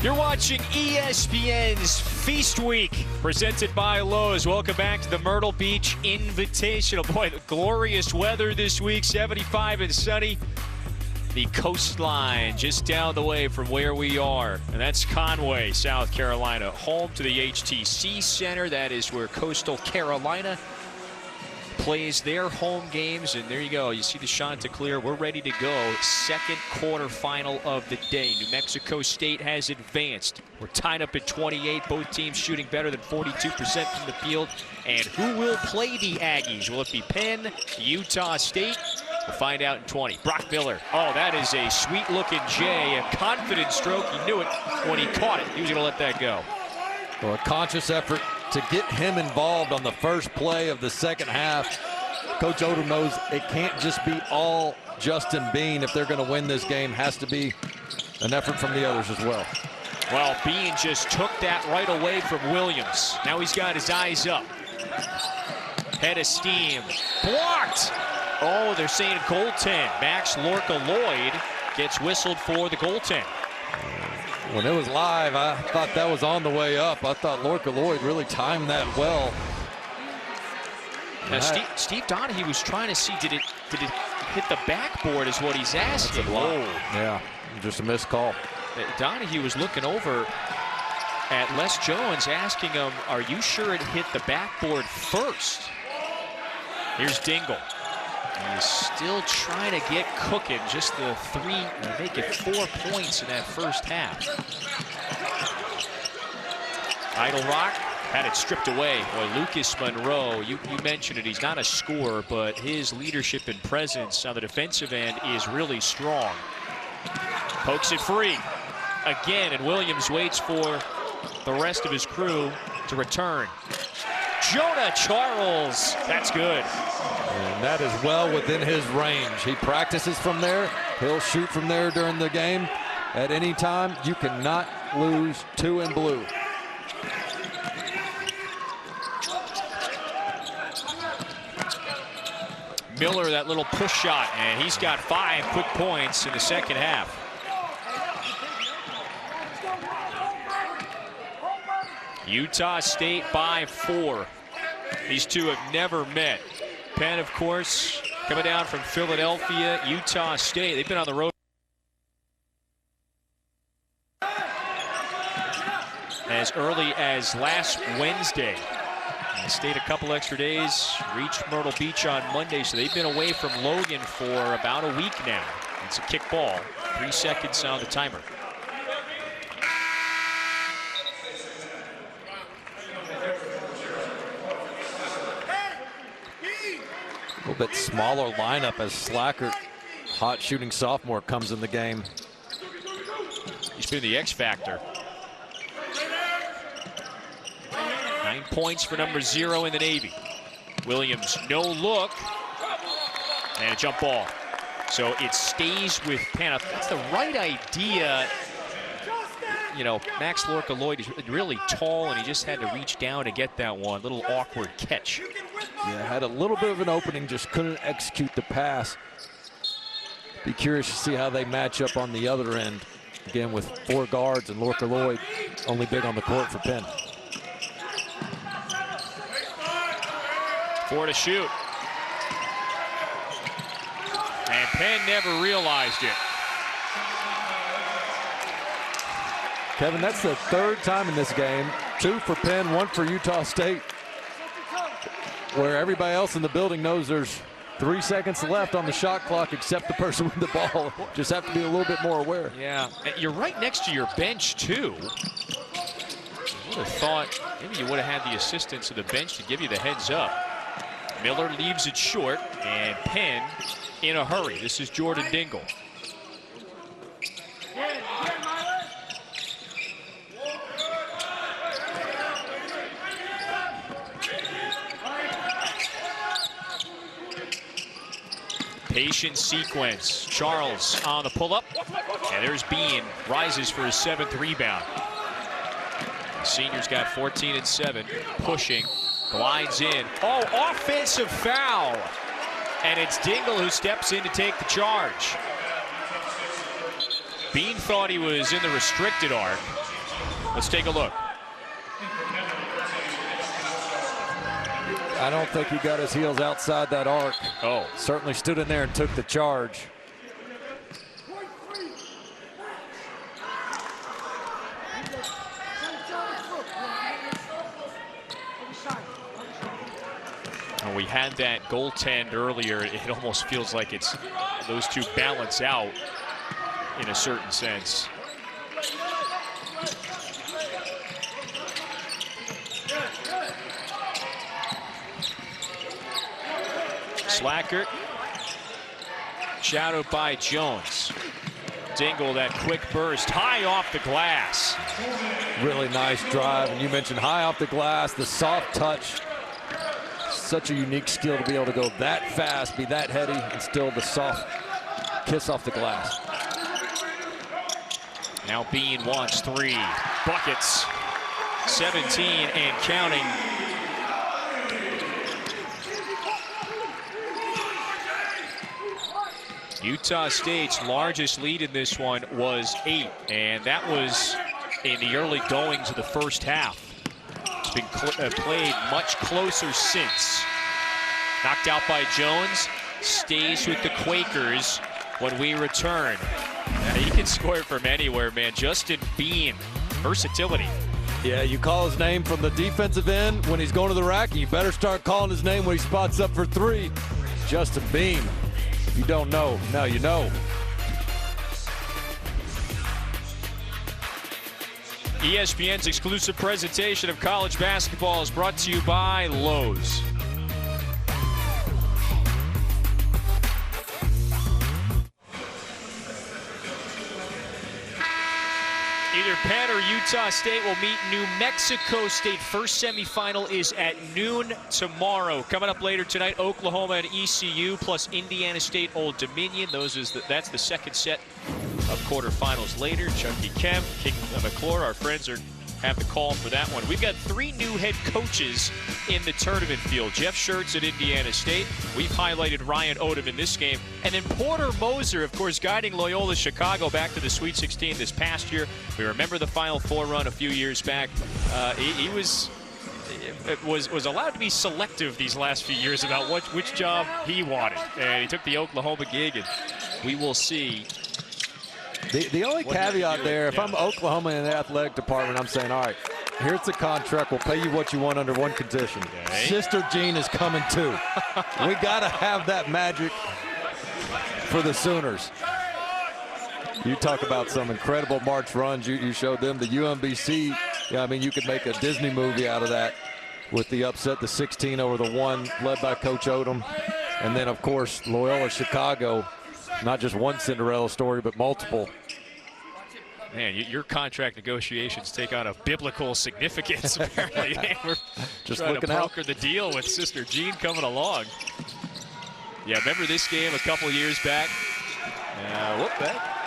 You're watching ESPN's Feast Week, presented by Lowe's. Welcome back to the Myrtle Beach Invitational. Boy, the glorious weather this week, 75 and sunny. The coastline just down the way from where we are, and that's Conway, South Carolina, home to the HTC Center. That is where Coastal Carolina plays their home games, and there you go. You see the Chanticleer. We're ready to go. Second quarterfinal of the day. New Mexico State has advanced. We're tied up at 28. Both teams shooting better than 42% from the field. And who will play the Aggies? Will it be Penn, Utah State? We'll find out in 20. Brock Miller. Oh, that is a sweet-looking J. A confident stroke. He knew it when he caught it. He was going to let that go. Well, a conscious effort to get him involved on the first play of the second half. Coach Odom knows it can't just be all Justin Bean if they're going to win this game. Has to be an effort from the others as well. Well, Bean just took that right away from Williams. Now he's got his eyes up. Head of steam. Blocked! Oh, they're saying goaltend. Max Lorca-Lloyd gets whistled for the goaltend. When it was live, I thought that was on the way up. I thought Lorca-Lloyd really timed that well. Now, Steve Donahue was trying to see, did it hit the backboard is what he's asking. Whoa. Yeah, just a missed call. Donahue was looking over at Les Jones, asking him, are you sure it hit the backboard first? Here's Dingle. He's still trying to get cooking. Just the three, make it 4 points in that first half. Idle Rock had it stripped away. Boy, Lucas Monroe, you mentioned it. He's not a scorer, but his leadership and presence on the defensive end is really strong. Pokes it free again, and Williams waits for the rest of his crew to return. Jonah Charles, that's good. And that is well within his range. He practices from there. He'll shoot from there during the game. At any time, you cannot lose two in blue. Miller, that little push shot, and he's got 5 quick points in the second half. Utah State by 4. These two have never met. Penn, of course, coming down from Philadelphia. Utah State, they've been on the road as early as last Wednesday. They stayed a couple extra days, reached Myrtle Beach on Monday, so they've been away from Logan for about a week now. It's a kick ball, 3 seconds on the timer. A little bit smaller lineup as Slacker, hot shooting sophomore, comes in the game. He's been the X factor. 9 points for number 0 in the Navy. Williams, no look. And a jump ball. So it stays with Penn. That's the right idea. You know, Max Lorca-Lloyd is really tall, and he just had to reach down to get that one. Little awkward catch. Yeah, had a little bit of an opening, just couldn't execute the pass. Be curious to see how they match up on the other end. Again, with 4 guards and Lorca-Lloyd only big on the court for Penn. 4 to shoot. And Penn never realized it. Kevin, that's the 3rd time in this game. 2 for Penn, 1 for Utah State. Where everybody else in the building knows there's 3 seconds left on the shot clock except the person with the ball. Just have to be a little bit more aware. Yeah, and you're right next to your bench, too. I would have thought maybe you would have had the assistance of the bench to give you the heads up. Miller leaves it short, and Penn in a hurry. This is Jordan Dingle. Patient sequence. Charles on the pull-up. And there's Bean. Rises for his 7th rebound. The senior's got 14 and 7. Pushing. Glides in. Oh, offensive foul. And it's Dingle who steps in to take the charge. Bean thought he was in the restricted arc. Let's take a look. I don't think he got his heels outside that arc. Oh. Certainly stood in there and took the charge. When we had that goaltend earlier, it almost feels like it's those two balance out in a certain sense. Slacker, shadowed by Jones. Dingle, that quick burst, high off the glass. Really nice drive, and you mentioned high off the glass, the soft touch. Such a unique skill to be able to go that fast, be that heady, and still the soft kiss off the glass. Now Bean wants 3 buckets, 17 and counting. Utah State's largest lead in this one was 8, and that was in the early goings of the first half. It's been played much closer since. Knocked out by Jones, stays with the Quakers when we return. He can score from anywhere, man. Justin Bean, versatility. Yeah, you call his name from the defensive end when he's going to the rack. You better start calling his name when he spots up for 3. Justin Bean. If you don't know, now you know. ESPN's exclusive presentation of college basketball is brought to you by Lowe's. Either Penn or Utah State will meet New Mexico State. First semifinal is at noon tomorrow. Coming up later tonight, Oklahoma and ECU plus Indiana State Old Dominion. That's the second set of quarterfinals later. Chucky Kemp, King McClure, our friends have the call for that one. We've got 3 new head coaches in the tournament field. Jeff Schertz at Indiana State. We've highlighted Ryan Odom in this game. And then Porter Moser, of course, guiding Loyola Chicago back to the Sweet 16 this past year. We remember the Final Four run a few years back. He was allowed to be selective these last few years about which job he wanted. And he took the Oklahoma gig, and we will see. The only caveat there, if I'm Oklahoma in the athletic department, I'm saying, all right, here's the contract. We'll pay you what you want under one condition. Okay. Sister Jean is coming too. We got to have that magic for the Sooners. You talk about some incredible March runs. You showed them the UMBC. Yeah, I mean, you could make a Disney movie out of that with the upset, the 16 over the 1, led by Coach Odom. And then, of course, Loyola Chicago. Not just one Cinderella story, but multiple. Man, your contract negotiations take on a biblical significance, apparently. We're just trying looking to broker the deal with Sister Jean coming along. Yeah, remember this game a couple years back?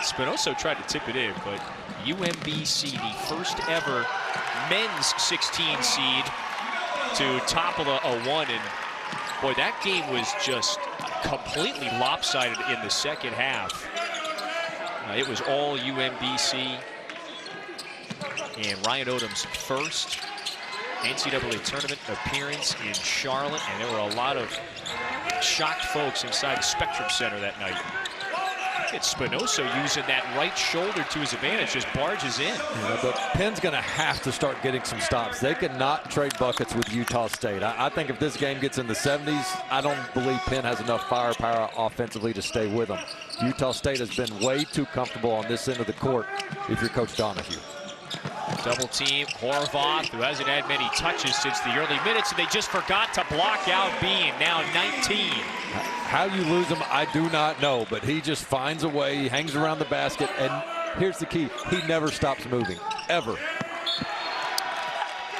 Spinoso tried to tip it in, but UMBC, the first ever men's 16 seed to topple a 1. And boy, that game was just completely lopsided in the second half. It was all UMBC. And Ryan Odom's first NCAA tournament appearance in Charlotte. And there were a lot of shocked folks inside the Spectrum Center that night. It's Spinoso using that right shoulder to his advantage, just barges in. Yeah, but Penn's going to have to start getting some stops. They cannot trade buckets with Utah State. I think if this game gets in the 70s, I don't believe Penn has enough firepower offensively to stay with them. Utah State has been way too comfortable on this end of the court if you're Coach Donahue. Double team, Horvath, who hasn't had many touches since the early minutes, and they just forgot to block out Bean, now 19. How you lose him, I do not know, but he just finds a way, he hangs around the basket, and here's the key, he never stops moving, ever.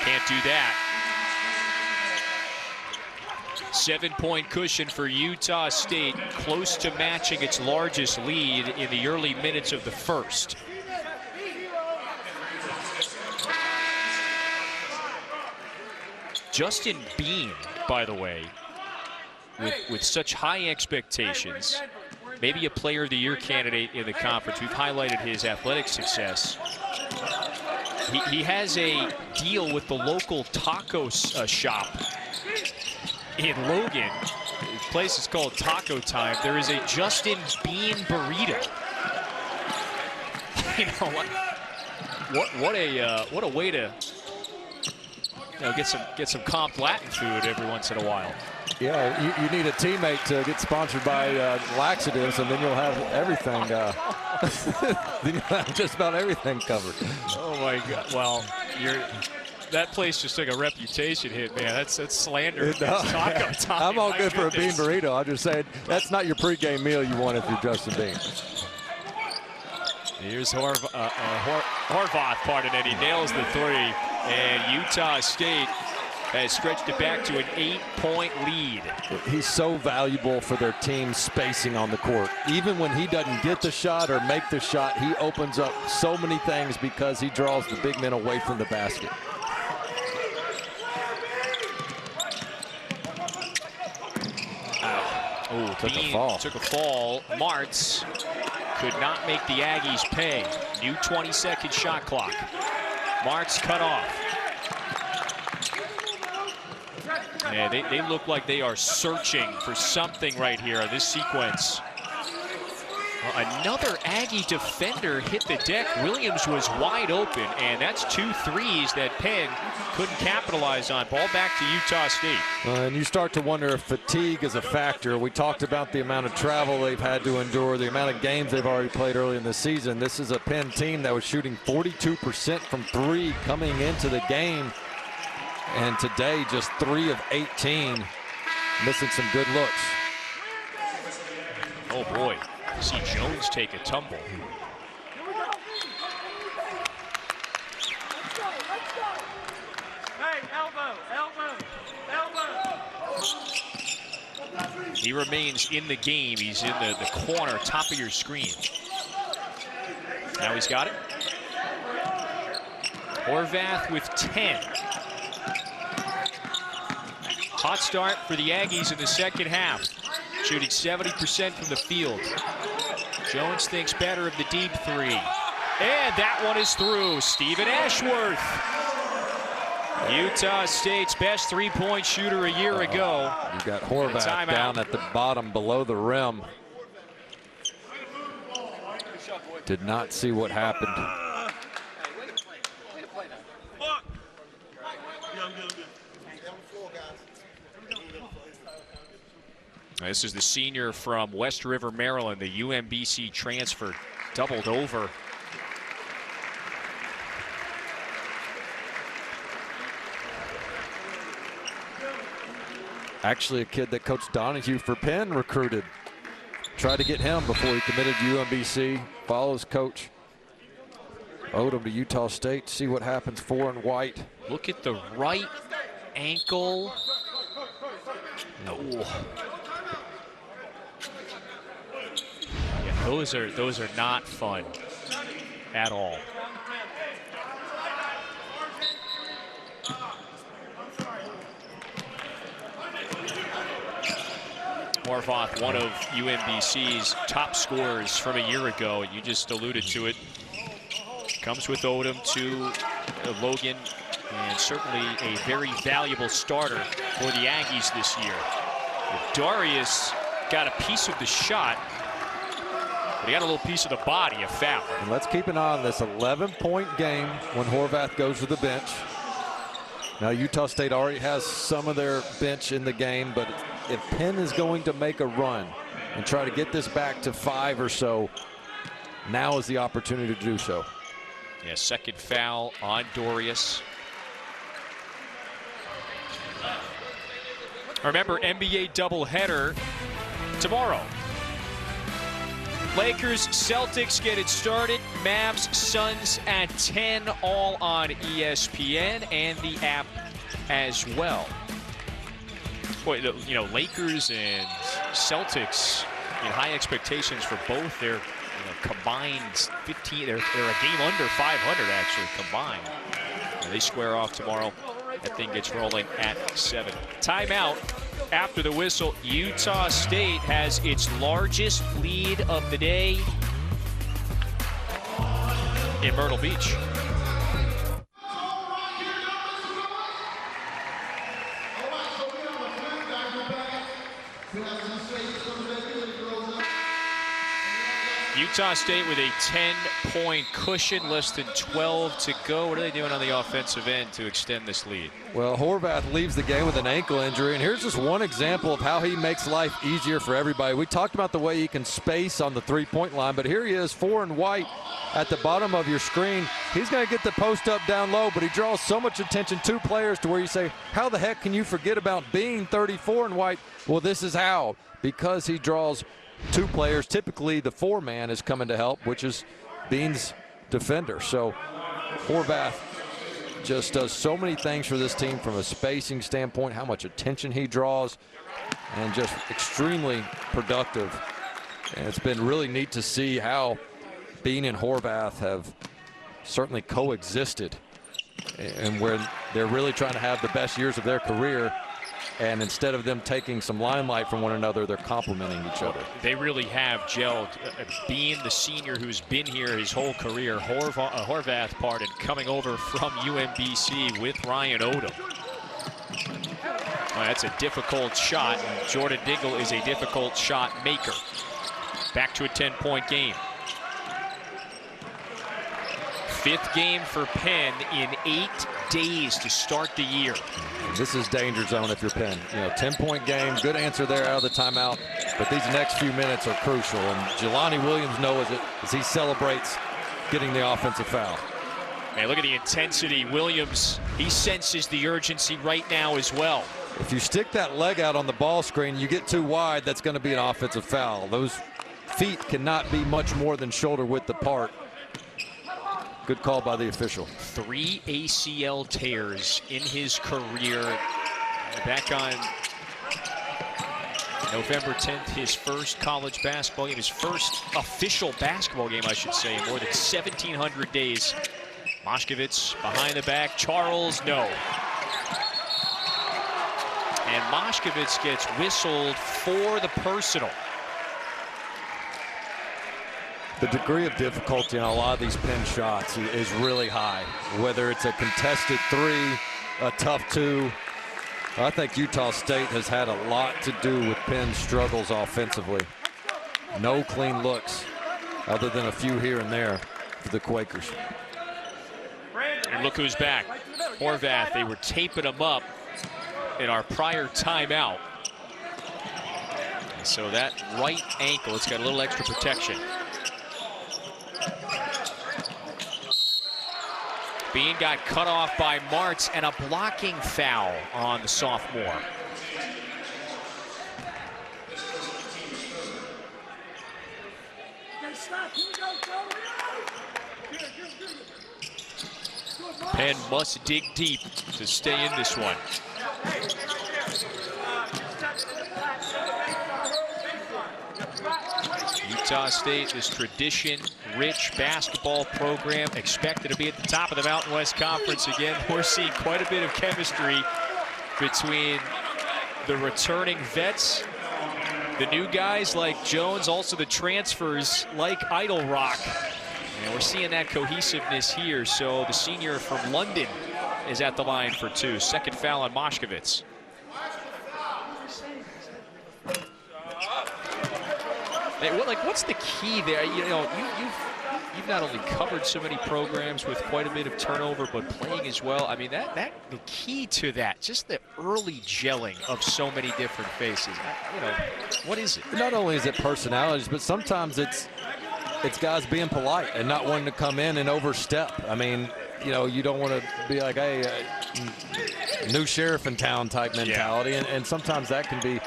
Can't do that. 7-point cushion for Utah State, close to matching its largest lead in the early minutes of the first. Justin Bean, by the way, with such high expectations, maybe a Player of the Year candidate in the conference. We've highlighted his athletic success. He has a deal with the local taco shop in Logan. The place is called Taco Time. There is a Justin Bean burrito. You know what a way to get some comp Latin food every once in a while. Yeah, you need a teammate to get sponsored by laxatives, and then you'll have everything. Then you'll have just about everything covered. Oh my God! Well, that place just took a reputation hit, man. That's slander. Taco Time. I'm all good for a bean burrito. I'm just saying that's not your pregame meal you want if you're Justin Bean. Here's Horvath, pardon it. He nails the three, and Utah State has stretched it back to an 8-point lead. He's so valuable for their team's spacing on the court. Even when he doesn't get the shot or make the shot, he opens up so many things because he draws the big men away from the basket. Oh, took a fall. Took a fall. Martz could not make the Aggies pay. New 20-second shot clock. Martz cut off. Yeah, they look like they are searching for something right here in this sequence. Well, another Aggie defender hit the deck. Williams was wide open, and that's 2 threes that Penn couldn't capitalize on. Ball back to Utah State. And you start to wonder if fatigue is a factor. We talked about the amount of travel they've had to endure, the amount of games they've already played early in the season. This is a Penn team that was shooting 42% from 3 coming into the game. And today, just 3 of 18, missing some good looks. Oh boy, see Jones take a tumble. Hey, elbow. He remains in the game. He's in the corner, top of your screen. Now he's got it. Horvath with 10. Hot start for the Aggies in the second half. Shooting 70% from the field. Jones thinks better of the deep three. And that one is through. Stephen Ashworth. Utah State's best three-point shooter a year ago. You got Horvath down at the bottom below the rim. Did not see what happened. This is the senior from West River, Maryland, the UMBC transfer, doubled over. Actually, a kid that Coach Donahue for Penn recruited. Tried to get him before he committed to UMBC. Follows Coach Odom to Utah State. See what happens. 4 and white. Look at the right ankle. Oh. Yeah, those are not fun at all. Horvath, one of UMBC's top scorers from a year ago. You just alluded to it. Comes with Odom to Logan, and certainly a very valuable starter for the Aggies this year. Darius got a piece of the shot, but he got a little piece of the body, a foul. And let's keep an eye on this 11-point game when Horvath goes to the bench. Now, Utah State already has some of their bench in the game, but if Penn is going to make a run and try to get this back to 5 or so, now is the opportunity to do so. Yeah, second foul on Darius. Remember, NBA doubleheader tomorrow. Lakers, Celtics get it started. Mavs, Suns at 10, all on ESPN and the app as well. Boy, you know, Lakers and Celtics, high expectations for both. They're combined 15. They're a game under 500 actually combined. And they square off tomorrow. That thing gets rolling at 7. Timeout. After the whistle, Utah State has its largest lead of the day in Myrtle Beach. Utah State with a 10-point cushion, less than 12 to go. What are they doing on the offensive end to extend this lead? Well, Horvath leaves the game with an ankle injury, and here's just one example of how he makes life easier for everybody. We talked about the way he can space on the three-point line, but here he is, 4 and white at the bottom of your screen. He's going to get the post up down low, but he draws so much attention to players to where you say, how the heck can you forget about being 34 and white? Well, this is how, because he draws 2 players. Typically the 4-man is coming to help, which is Bean's defender. So Horvath just does so many things for this team from a spacing standpoint, how much attention he draws, and just extremely productive. And it's been really neat to see how Bean and Horvath have certainly coexisted, and where they're really trying to have the best years of their career. And instead of them taking some limelight from one another, they're complimenting each other. They really have gelled. Bean, the senior who's been here his whole career, Horvath, pardon, coming over from UMBC with Ryan Odom. Well, that's a difficult shot. Jordan Dingle is a difficult shot maker. Back to a 10-point game. 5th game for Penn in 8 days to start the year. This is danger zone if you're Penn. 10-point game, good answer there out of the timeout, but these next few minutes are crucial, and Jelani Williams knows it as he celebrates getting the offensive foul. Man, look at the intensity. Williams, he senses the urgency right now as well. If you stick that leg out on the ball screen, you get too wide, that's going to be an offensive foul. Those feet cannot be much more than shoulder width apart. Good call by the official. 3 ACL tears in his career. Back on November 10th, his first college basketball game, his first official basketball game, I should say, in more than 1,700 days. Moshkevitz behind the back. Charles, no. And Moshkevitz gets whistled for the personal. The degree of difficulty on a lot of these Penn shots is really high. Whether it's a contested 3, a tough 2. I think Utah State has had a lot to do with Penn's struggles offensively. No clean looks, other than a few here and there for the Quakers. And look who's back. Horvath, they were taping him up in our prior timeout. And so that right ankle, it's got a little extra protection. Bean got cut off by Martz, and a blocking foul on the sophomore. Penn must dig deep to stay in this one. Utah State, this tradition-rich basketball program, expected to be at the top of the Mountain West Conference again. We're seeing quite a bit of chemistry between the returning vets, the new guys like Jones, also the transfers like Idle Rock. And we're seeing that cohesiveness here. So the senior from London is at the line for 2. Second foul on Moshkevitz. Hey, what's the key there? You've not only covered so many programs with quite a bit of turnover, but playing as well. I mean, the key to that, just the early gelling of so many different faces. What is it? Not only is it personalities, but sometimes it's guys being polite and not wanting to come in and overstep. I mean, you don't want to be like, hey, new sheriff in town type mentality, and sometimes that can be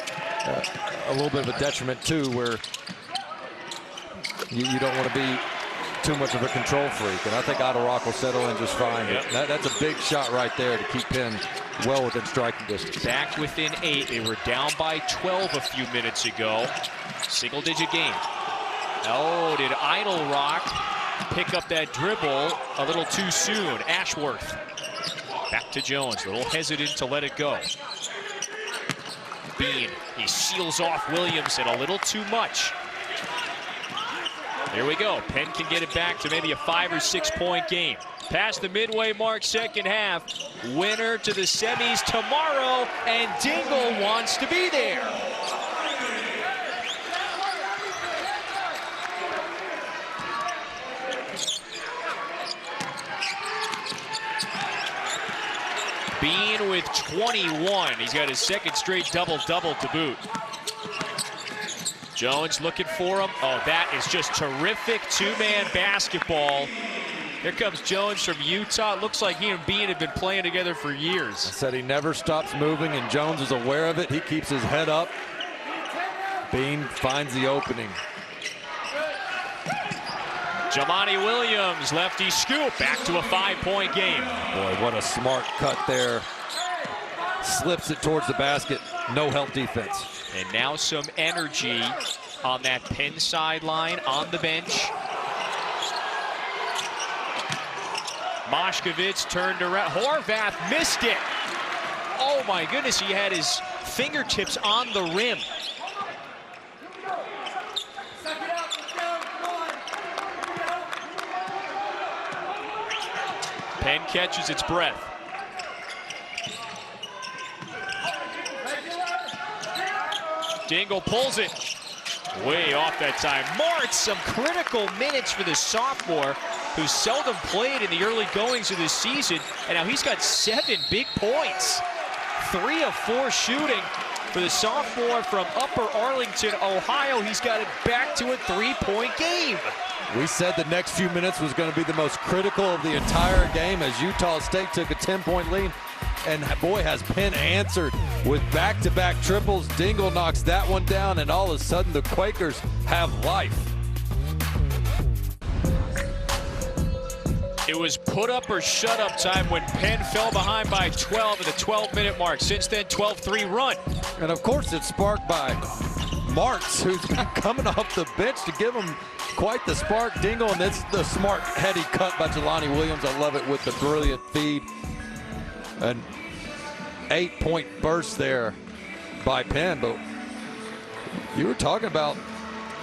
a little bit of a detriment too, where you don't want to be too much of a control freak. And I think Idle Rock will settle in just fine. Yep. That's a big shot right there to keep Penn well within striking distance. Back within 8. They were down by 12 a few minutes ago. Single-digit game. Oh, did Idle Rock pick up that dribble a little too soon? Ashworth. Back to Jones. A little hesitant to let it go. Bean. He seals off Williams and a little too much. Here we go. Penn can get it back to maybe a 5 or 6 point game. Past the midway mark, second half. Winner to the semis tomorrow, and Dingle wants to be there. Bean with 21. He's got his second straight double-double to boot. Jones looking for him. Oh, that is just terrific two-man basketball. Here comes Jones from Utah. It looks like he and Bean have been playing together for years. I said he never stops moving, and Jones is aware of it. He keeps his head up. Bean finds the opening. Jelani Williams, lefty scoop, back to a 5-point game. Boy, what a smart cut there. Slips it towards the basket. No help defense. And now some energy on that Penn sideline on the bench. Moshkovich turned around. Horvath missed it. Oh my goodness, he had his fingertips on the rim. Penn catches its breath. Dingle pulls it. Way off that time. Martz, some critical minutes for the sophomore who seldom played in the early goings of this season. And now he's got 7 big points. 3 of 4 shooting for the sophomore from Upper Arlington, Ohio. He's got it back to a 3-point game. We said the next few minutes was going to be the most critical of the entire game as Utah State took a 10-point lead. And boy, has Penn answered with back-to-back triples. Dingle knocks that one down, and all of a sudden the Quakers have life. It was put up or shut up time when Penn fell behind by 12 at the 12-minute mark. Since then, 12-3 run. And of course, it's sparked by Martz, who's been coming off the bench to give him quite the spark. Dingle, and it's the smart, heady cut by Jelani Williams. I love it with the brilliant feed. An 8-point burst there by Penn. But you were talking about,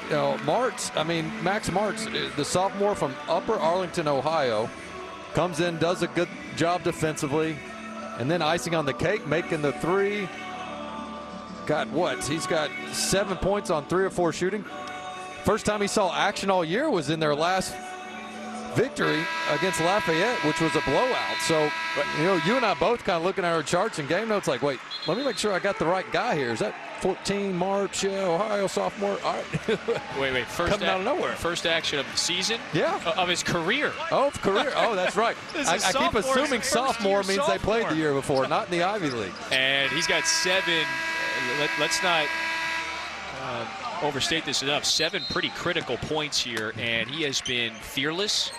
you know, Martz. I mean, Max Martz, the sophomore from Upper Arlington, Ohio, comes in, does a good job defensively, and then icing on the cake, making the three. Got what? He's got 7 points on 3 or 4 shooting. First time he saw action all year was in their last victory against Lafayette, which was a blowout. So, you know, you and I both kind of looking at our charts and game notes like, wait, let me make sure I got the right guy here. Is that 14 March, Ohio sophomore? All right. wait. First coming out of nowhere. First action of the season? Yeah. Of his career. Oh, career. Oh, that's right. I keep assuming sophomore means they played the year before, not in the Ivy League. And he's got 7. Let's not overstate this enough. 7 pretty critical points here, and he has been fearless,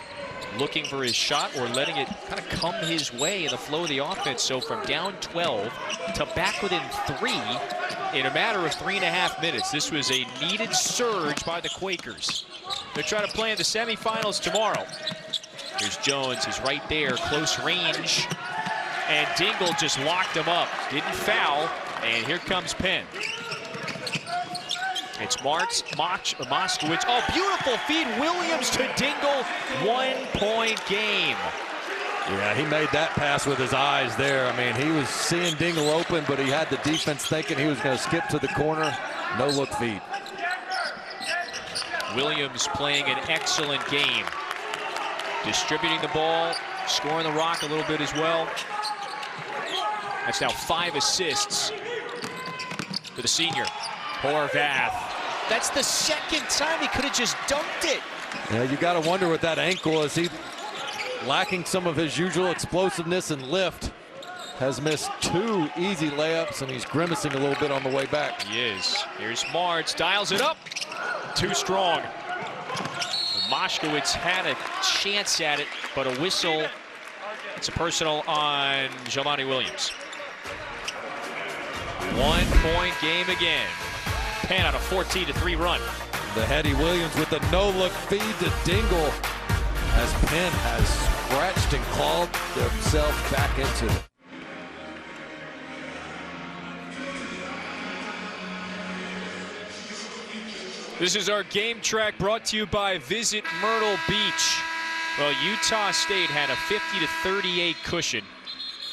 looking for his shot or letting it kind of come his way in the flow of the offense. So from down 12 to back within 3 in a matter of 3.5 minutes. This was a needed surge by the Quakers. They're trying to play in the semifinals tomorrow. Here's Jones, he's right there, close range. And Dingle just locked him up. Didn't foul, and here comes Penn. It's Martz, Moskowitz. Oh, beautiful feed. Williams to Dingle. 1-point game. Yeah, he made that pass with his eyes there. I mean, he was seeing Dingle open, but he had the defense thinking he was going to skip to the corner. No look feed. Williams playing an excellent game. Distributing the ball, scoring the rock a little bit as well. That's now 5 assists for the senior. Horvath. That's the second time he could have just dunked it. Yeah, you got to wonder with that ankle, is he lacking some of his usual explosiveness and lift? Has missed 2 easy layups, and he's grimacing a little bit on the way back. He is. Here's Martz, dials it up. Too strong. Moskowitz had a chance at it, but a whistle. It's a personal on Jelani Williams. 1-point game again. Penn on a 14-3 run. The heady Williams with the no-look feed to Dingle as Penn has scratched and clawed themselves back into it. This is our game track brought to you by Visit Myrtle Beach. Well, Utah State had a 50-38 cushion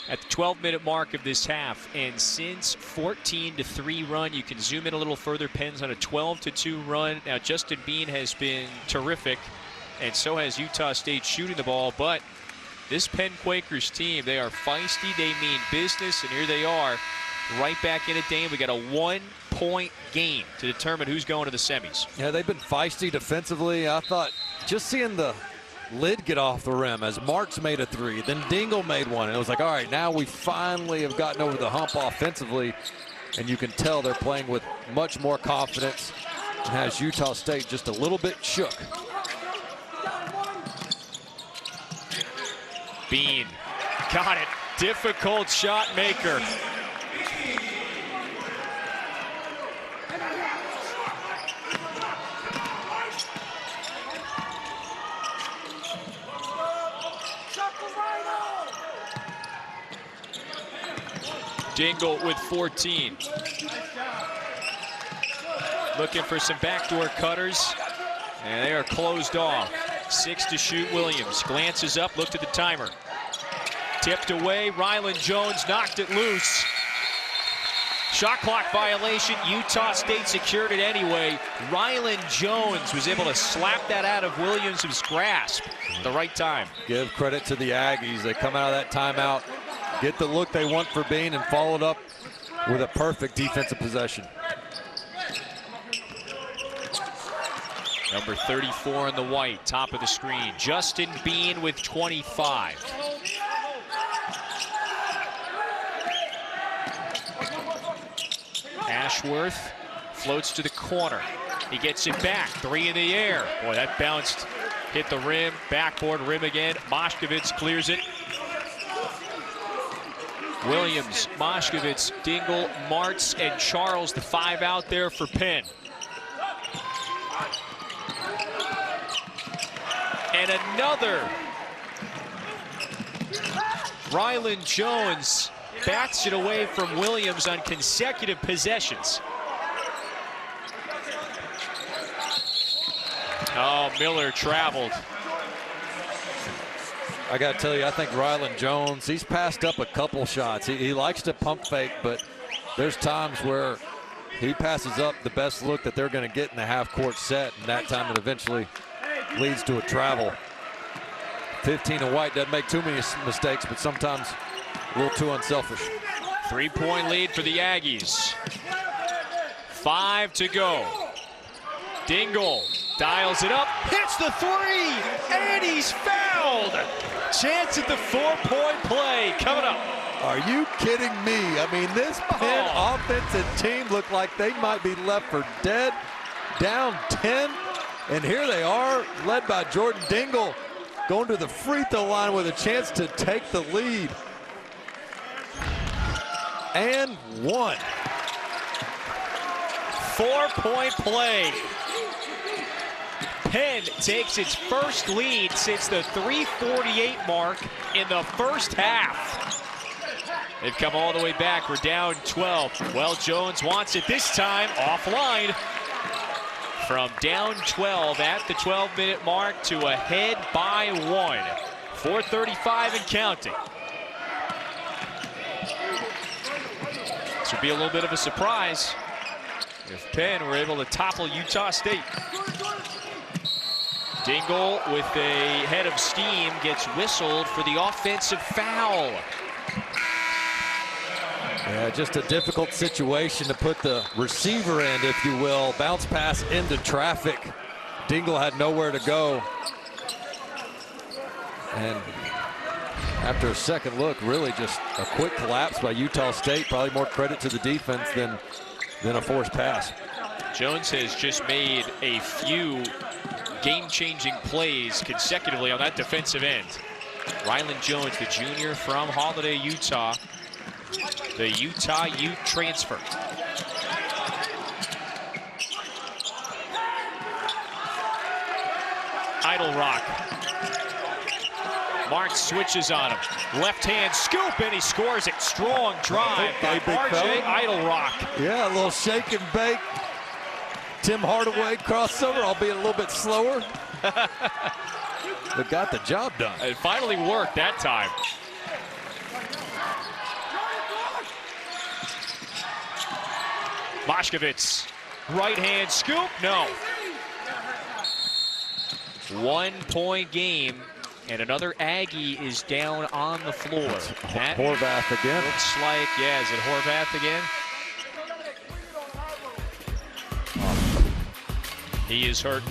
at the 12-minute mark of this half, and since 14-3 run, you can zoom in a little further. Penn's on a 12-2 run. Now Justin Bean has been terrific, and so has Utah State shooting the ball, but this Penn Quakers team, they are feisty, they mean business, and here they are right back in it, Dane. We got a 1-point game to determine who's going to the semis. Yeah, they've been feisty defensively. I thought just seeing the lid get off the rim as Marks made a three, then Dingle made one, and it was like, all right, now we finally have gotten over the hump offensively, and you can tell they're playing with much more confidence and has Utah State just a little bit shook. Bean got it. Difficult shot maker. Dingle with 14. Looking for some backdoor cutters, and they are closed off. 6 to shoot. Williams glances up, looked at the timer. Tipped away. Rylan Jones knocked it loose. Shot clock violation. Utah State secured it anyway. Rylan Jones was able to slap that out of Williams' grasp at the right time. Give credit to the Aggies. They come out of that timeout, get the look they want for Bean, and followed up with a perfect defensive possession. Number 34 in the white, top of the screen. Justin Bean with 25. Ashworth floats to the corner. He gets it back, 3 in the air. Boy, that bounced, hit the rim, backboard rim again. Moshkevitz clears it. Williams, Moshkevitz, Dingle, Martz, and Charles, the 5 out there for Penn. And another. Rylan Jones bats it away from Williams on consecutive possessions. Oh, Miller traveled. I got to tell you, I think Rylan Jones, he's passed up a couple shots. He likes to pump fake, but there's times where he passes up the best look that they're going to get in the half-court set, and that time it eventually leads to a travel. 15 and white doesn't make too many mistakes, but sometimes a little too unselfish. 3-point lead for the Aggies. 5 to go. Dingle dials it up, hits the 3, and he's fouled. Chance at the 4-point play coming up. Are you kidding me? I mean, this Penn offensive team looked like they might be left for dead, down 10, and here they are, led by Jordan Dingle, going to the free throw line with a chance to take the lead. And 1. 4-point play. Penn takes its first lead since the 3:48 mark in the first half. They've come all the way back. We're down 12. Well, Jones wants it this time offline. From down 12 at the 12-minute mark to ahead by 1. 4:35 and counting. This would be a little bit of a surprise if Penn were able to topple Utah State. Dingle with a head of steam gets whistled for the offensive foul. Yeah, just a difficult situation to put the receiver in, if you will. Bounce pass into traffic. Dingle had nowhere to go. And after a second look, really just a quick collapse by Utah State. Probably more credit to the defense than a forced pass. Jones has just made a few game-changing plays consecutively on that defensive end. Rylan Jones, the junior from Holiday, Utah. The Utah Ute transfer. Idle Rock. Mark switches on him. Left hand scoop, and he scores it. Strong drive by RJ Idle Rock. Yeah, a little shake and bake. Tim Hardaway crossover, albeit a little bit slower. But got the job done. It finally worked that time. Moshkevitz, right hand scoop, no. 1-point game And another Aggie is down on the floor. Horvath again. Looks like, yeah, is it Horvath again? He is hurt.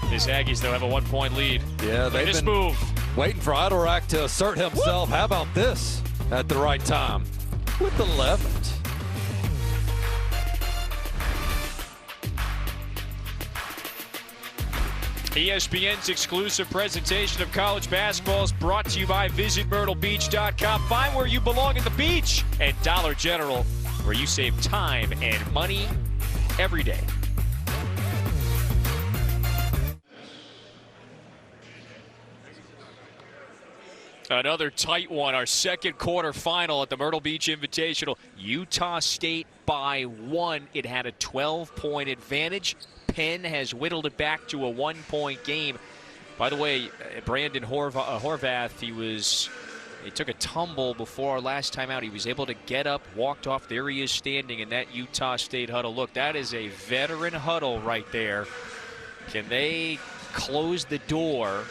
His Aggies, though, have a 1-point lead. Yeah, they've been move. Waiting for Eidelrack to assert himself. How about this at the right time with the left? ESPN's exclusive presentation of college basketball is brought to you by VisitMyrtleBeach.com. Find where you belong at the beach, and Dollar General, where you save time and money every day. Another tight one, our second quarterfinal at the Myrtle Beach Invitational. Utah State by 1. It had a 12-point advantage. Penn has whittled it back to a 1-point game. By the way, Brandon Horvath, he took a tumble before our last time out. He was able to get up, walked off. There he is standing in that Utah State huddle. Look, that is a veteran huddle right there. Can they close the door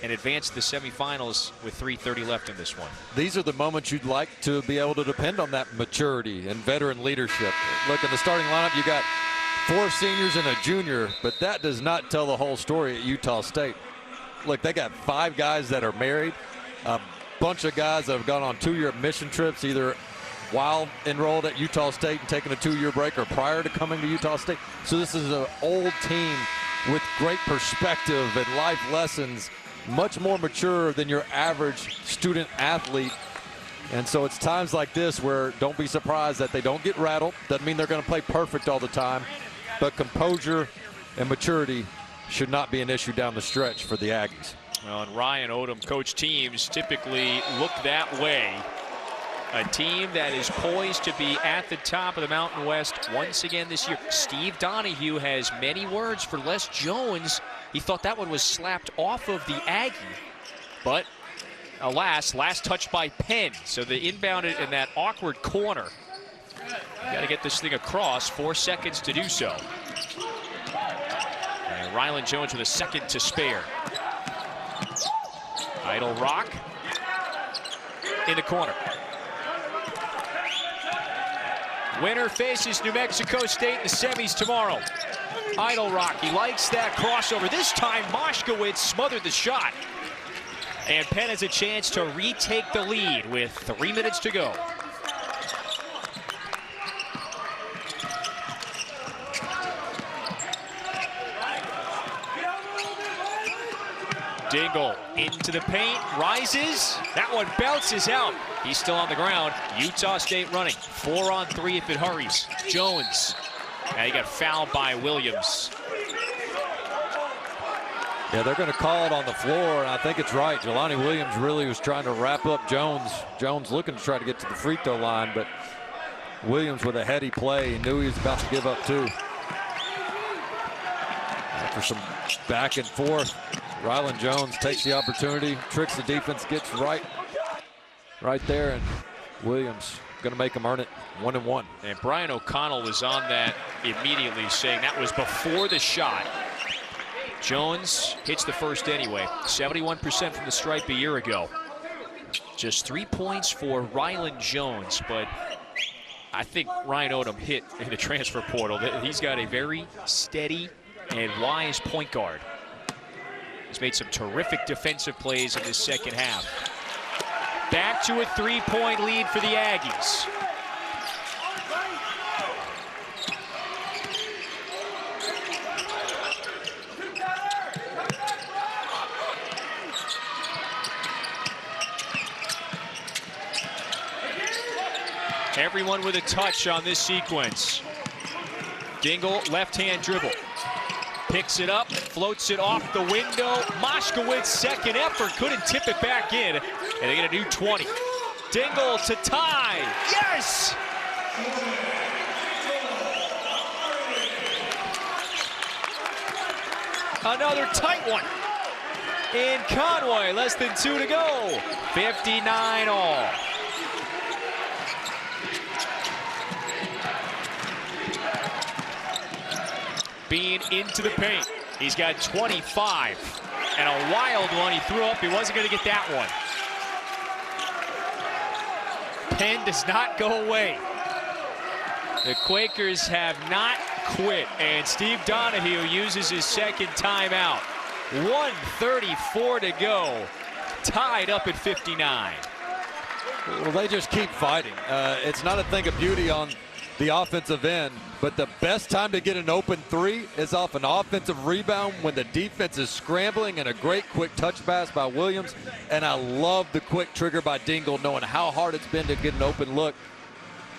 and advance to the semifinals with 3:30 left in this one? These are the moments you'd like to be able to depend on that maturity and veteran leadership. Look, in the starting lineup, you got 4 seniors and a junior, but that does not tell the whole story at Utah State. Look, they got 5 guys that are married, a bunch of guys that have gone on 2-year mission trips, either while enrolled at Utah State and taking a 2-year break or prior to coming to Utah State. So this is an old team with great perspective and life lessons, much more mature than your average student athlete. And so it's times like this where don't be surprised that they don't get rattled. Doesn't mean they're going to play perfect all the time, but composure and maturity should not be an issue down the stretch for the Aggies. Well, and Ryan Odom coach teams typically look that way. A team that is poised to be at the top of the Mountain West once again this year. Steve Donahue has many words for Les Jones. He thought that one was slapped off of the Aggie, but alas, last touch by Penn. So they inbounded in that awkward corner. Got to get this thing across. 4 seconds to do so. And Rylan Jones with a second to spare. Eidelrack in the corner. Winner faces New Mexico State in the semis tomorrow. Eidelrack, he likes that crossover. This time, Moshkowitz smothered the shot. And Penn has a chance to retake the lead with 3 minutes to go. Dingle into the paint, rises. That one bounces out. He's still on the ground. Utah State running. 4 on 3 if it hurries. Jones. Now he got fouled by Williams. Yeah, they're going to call it on the floor, and I think it's right. Jelani Williams really was trying to wrap up Jones. Jones looking to try to get to the free throw line, but Williams with a heady play. He knew he was about to give up 2. After some back and forth, Rylan Jones takes the opportunity, tricks the defense, gets right there, and Williams going to make him earn it. 1-1. And Brian O'Connell was on that immediately, saying that was before the shot. Jones hits the first anyway. 71% from the stripe a year ago. Just 3 points for Rylan Jones, but I think Ryan Odom hit in the transfer portal. He's got a very steady and wise point guard. He's made some terrific defensive plays in this second half. Back to a 3-point lead for the Aggies. Everyone with a touch on this sequence. Dingle, left-hand dribble. Picks it up, floats it off the window. Moshkowitz, second effort, couldn't tip it back in. And they get a new 20. Dingle to tie. Yes! Another tight one. In Conway, less than 2 to go. 59 all. Bean into the paint. He's got 25 And a wild one he threw up. He wasn't going to get that one. Penn does not go away. The Quakers have not quit, and Steve Donahue uses his second timeout. 1:34 to go, tied up at 59. Well, they just keep fighting. It's not a thing of beauty on the offensive end, but the best time to get an open three is off an offensive rebound when the defense is scrambling, and a great quick touch pass by Williams. And I love the quick trigger by Dingle, knowing how hard it's been to get an open look.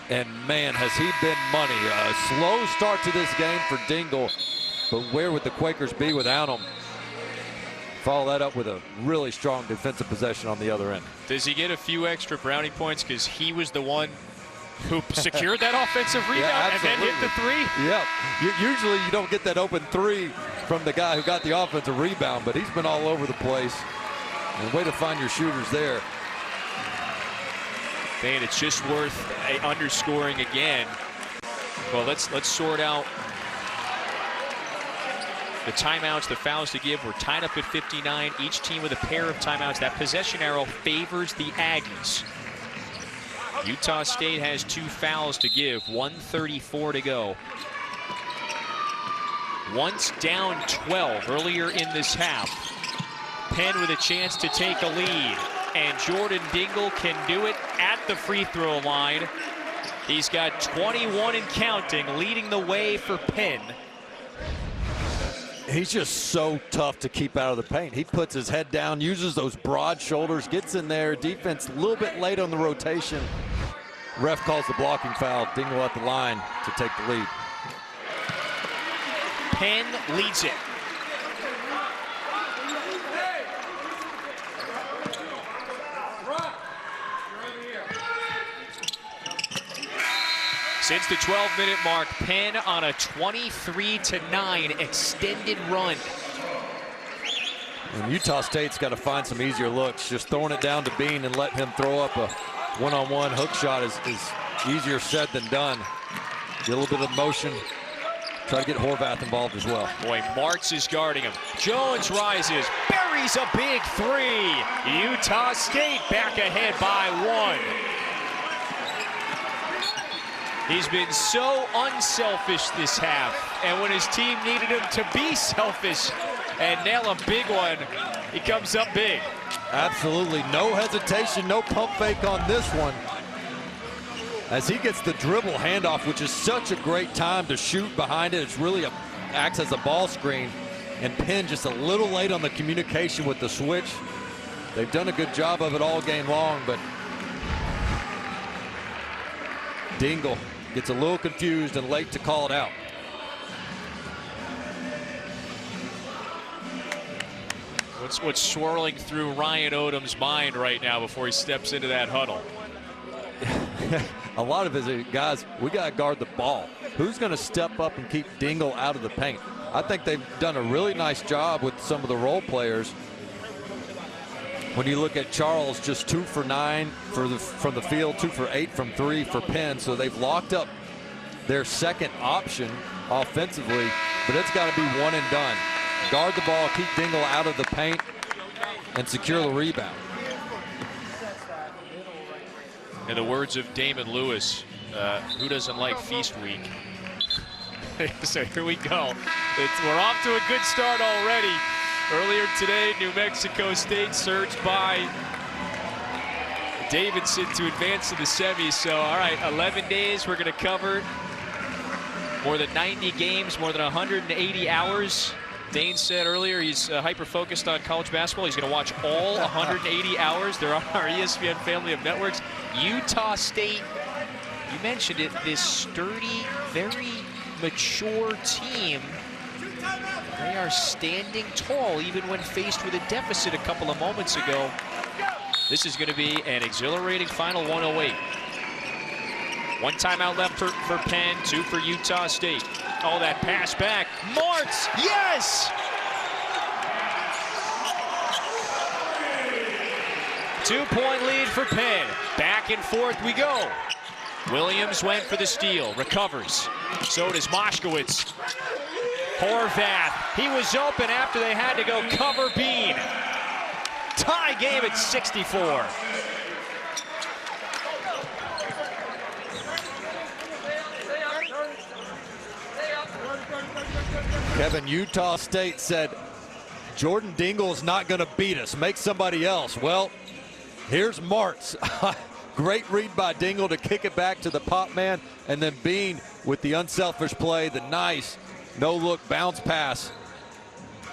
And man, has he been money. A slow start to this game for Dingle, but where would the Quakers be without him? Follow that up with a really strong defensive possession on the other end. Does he get a few extra brownie points because he was the one who secured that offensive rebound and then hit the three? Yeah, usually you don't get that open three from the guy who got the offensive rebound, but he's been all over the place. And way to find your shooters there. Man, it's just worth underscoring again. Well, let's sort out the timeouts, the fouls to give. We're tied up at 59. Each team with a pair of timeouts. That possession arrow favors the Aggies. Utah State has 2 fouls to give. 1:34 to go. Once down 12 earlier in this half. Penn with a chance to take a lead. And Jordan Dingle can do it at the free throw line. He's got 21 and counting, leading the way for Penn. He's just so tough to keep out of the paint. He puts his head down, uses those broad shoulders, gets in there. Defense a little bit late on the rotation. Ref calls the blocking foul. Dingle at the line to take the lead. Penn leads it. Since the 12-minute mark, Penn on a 23-9 extended run. And Utah State's got to find some easier looks. Just throwing it down to Bean and letting him throw up a one-on-one hook shot is easier said than done. Get a little bit of motion. Try to get Horvath involved as well. Boy, Martz is guarding him. Jones rises, buries a big three. Utah State back ahead by 1. He's been so unselfish this half, and when his team needed him to be selfish and nail a big one, he comes up big. Absolutely, no hesitation, no pump fake on this one. As he gets the dribble handoff, which is such a great time to shoot behind it. It's really acts as a ball screen, and Penn just a little late on the communication with the switch. They've done a good job of it all game long, but Dingle gets a little confused and late to call it out. What's swirling through Ryan Odom's mind right now before he steps into that huddle? A lot of his guys, we got to guard the ball. Who's going to step up and keep Dingle out of the paint? I think they've done a really nice job with some of the role players. When you look at Charles, just 2 for 9 from the field, 2 for 8 from 3 for Penn. So they've locked up their second option offensively, but it's got to be one and done. Guard the ball, keep Dingle out of the paint, and secure the rebound. In the words of Damon Lewis, who doesn't like Feast Week? So here we go. We're off to a good start already. Earlier today, New Mexico State surged by Davidson to advance to the semis. So, all right, 11 days we're going to cover. More than 90 games, more than 180 hours. Dane said earlier he's hyper-focused on college basketball. He's going to watch all 180 hours. They're on our ESPN family of networks. Utah State, you mentioned it, this sturdy, very mature team. They are standing tall even when faced with a deficit a couple of moments ago. This is going to be an exhilarating final 108. 1 timeout left for Penn, 2 for Utah State. Oh, that pass back. Martz, yes! Two-point lead for Penn. Back and forth we go. Williams went for the steal, recovers. So does Moshkowitz. Horvath He was open after they had to go cover Bean. Tie game at 64. Kevin, Utah State said, Jordan Dingle is not going to beat us. Make somebody else. Well, here's Martz. Great read by Dingle to kick it back to the pop man. And then Bean with the unselfish play, the nice no-look bounce pass.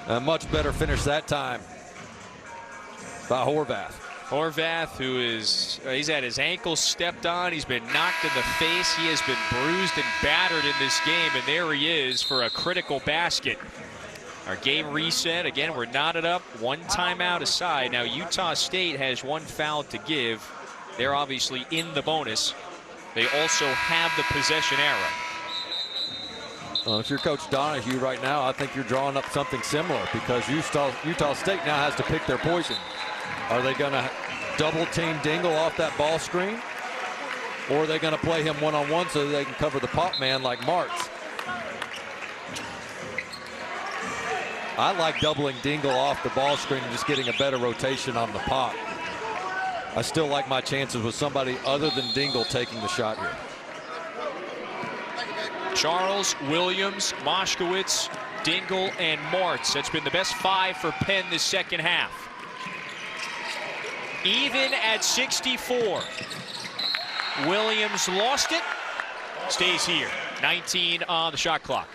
A much better finish that time by Horvath. Horvath, who is, he's had his ankle stepped on. He's been knocked in the face. He has been bruised and battered in this game. And there he is for a critical basket. Our game reset. Again, we're knotted up. One timeout aside. Now, Utah State has one foul to give. They're obviously in the bonus. They also have the possession arrow. Well, if you're Coach Donahue right now, I think you're drawing up something similar because Utah State now has to pick their poison. Are they going to double team Dingle off that ball screen? Or are they going to play him one-on-one so that they can cover the pop man like Martz? I like doubling Dingle off the ball screen and just getting a better rotation on the pop. I still like my chances with somebody other than Dingle taking the shot here. Charles, Williams, Moshkowitz, Dingle, and Martz. That's been the best five for Penn this second half. Even at 64. Williams lost it. Stays here. 19 on the shot clock.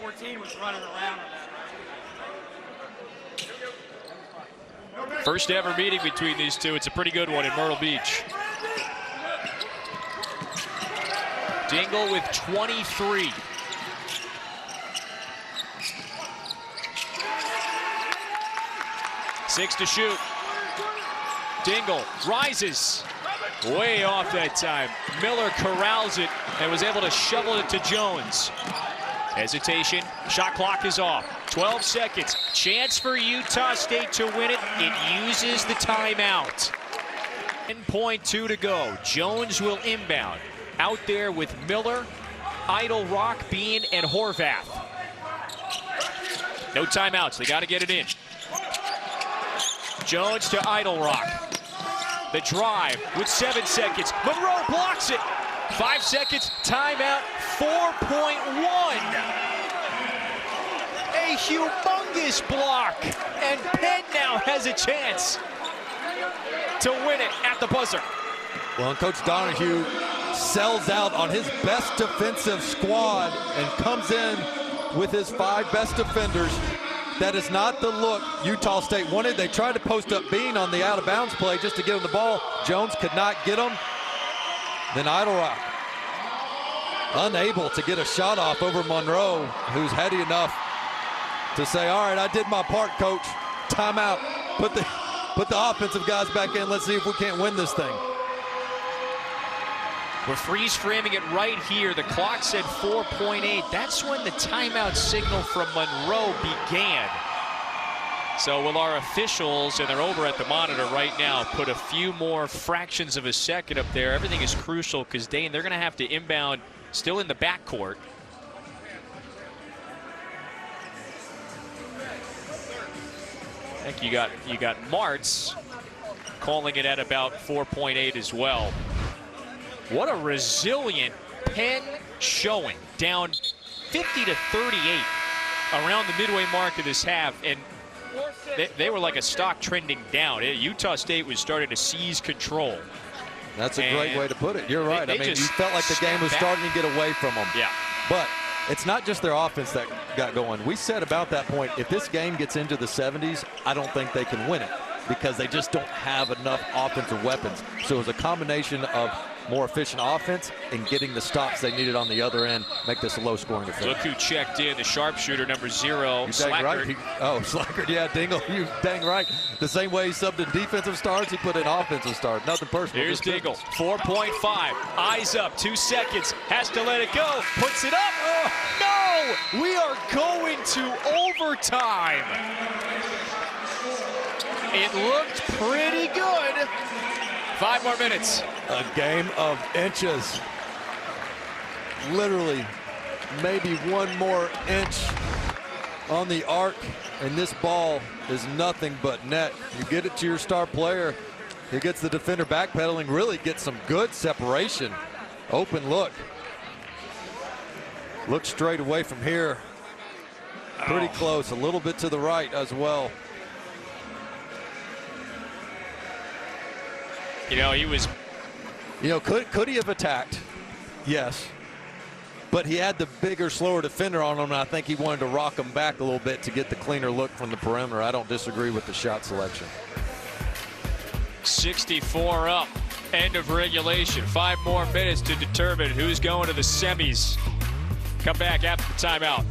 14 was running around. First ever meeting between these two. It's a pretty good one in Myrtle Beach. Dingle with 23. Six to shoot. Dingle rises. Way off that time. Miller corrals it and was able to shovel it to Jones. Hesitation. Shot clock is off. 12 seconds. Chance for Utah State to win it. It uses the timeout. 10.2 to go. Jones will inbound. Out there with Miller, Idle Rock, Bean, and Horvath. No timeouts. They got to get it in. Jones to Idle Rock. The drive with 7 seconds. Monroe blocks it. 5 seconds. Timeout. 4.1. A humongous block. And Penn now has a chance to win it at the buzzer. Well, and Coach Donahue sells out on his best defensive squad and comes in with his 5 best defenders. That is not the look Utah State wanted. They tried to post up Bean on the out-of-bounds play just to get him the ball. Jones could not get him. Then Idle Rock, unable to get a shot off over Monroe, who's heady enough to say, all right, I did my part, coach. Timeout. Put the offensive guys back in. Let's see if we can't win this thing. We're freeze framing it right here. The clock said 4.8. That's when the timeout signal from Monroe began. So will our officials, and they're over at the monitor right now, put a few more fractions of a second up there. Everything is crucial because, Dane, they're going to have to inbound still in the backcourt. I think you got Martz calling it at about 4.8 as well. What a resilient Penn showing, down 50 to 38 around the midway mark of this half, and they were like a stock trending down. Utah State was starting to seize control. That's a great way to put it. You're right. They I mean, you felt like the game was starting to get away from them. Yeah. But it's not just their offense that got going. We said about that point, if this game gets into the 70s, I don't think they can win it because they just don't have enough offensive weapons. So it was a combination of more efficient offense and getting the stops they needed on the other end, make this a low-scoring affair. Look who checked in, the sharpshooter, number 0, Slackard. Right. Slackard, yeah, Dingle, you dang right. The same way he subbed in defensive starts, he put in offensive starts. Nothing personal. Here's Dingle, 4.5, eyes up, 2 seconds, has to let it go, puts it up. Oh, no, we are going to overtime. It looked pretty good. 5 more minutes. A game of inches. Literally, maybe one more inch on the arc, and this ball is nothing but net. You get it to your star player. He gets the defender backpedaling, really gets some good separation. Open look. Look straight away from here. Pretty close, a little bit to the right as well. You know, he was... You know, could he have attacked? Yes. But he had the bigger, slower defender on him, and I think he wanted to rock him back a little bit to get the cleaner look from the perimeter. I don't disagree with the shot selection. 64 up, end of regulation. 5 more minutes to determine who's going to the semis. Come back after the timeout.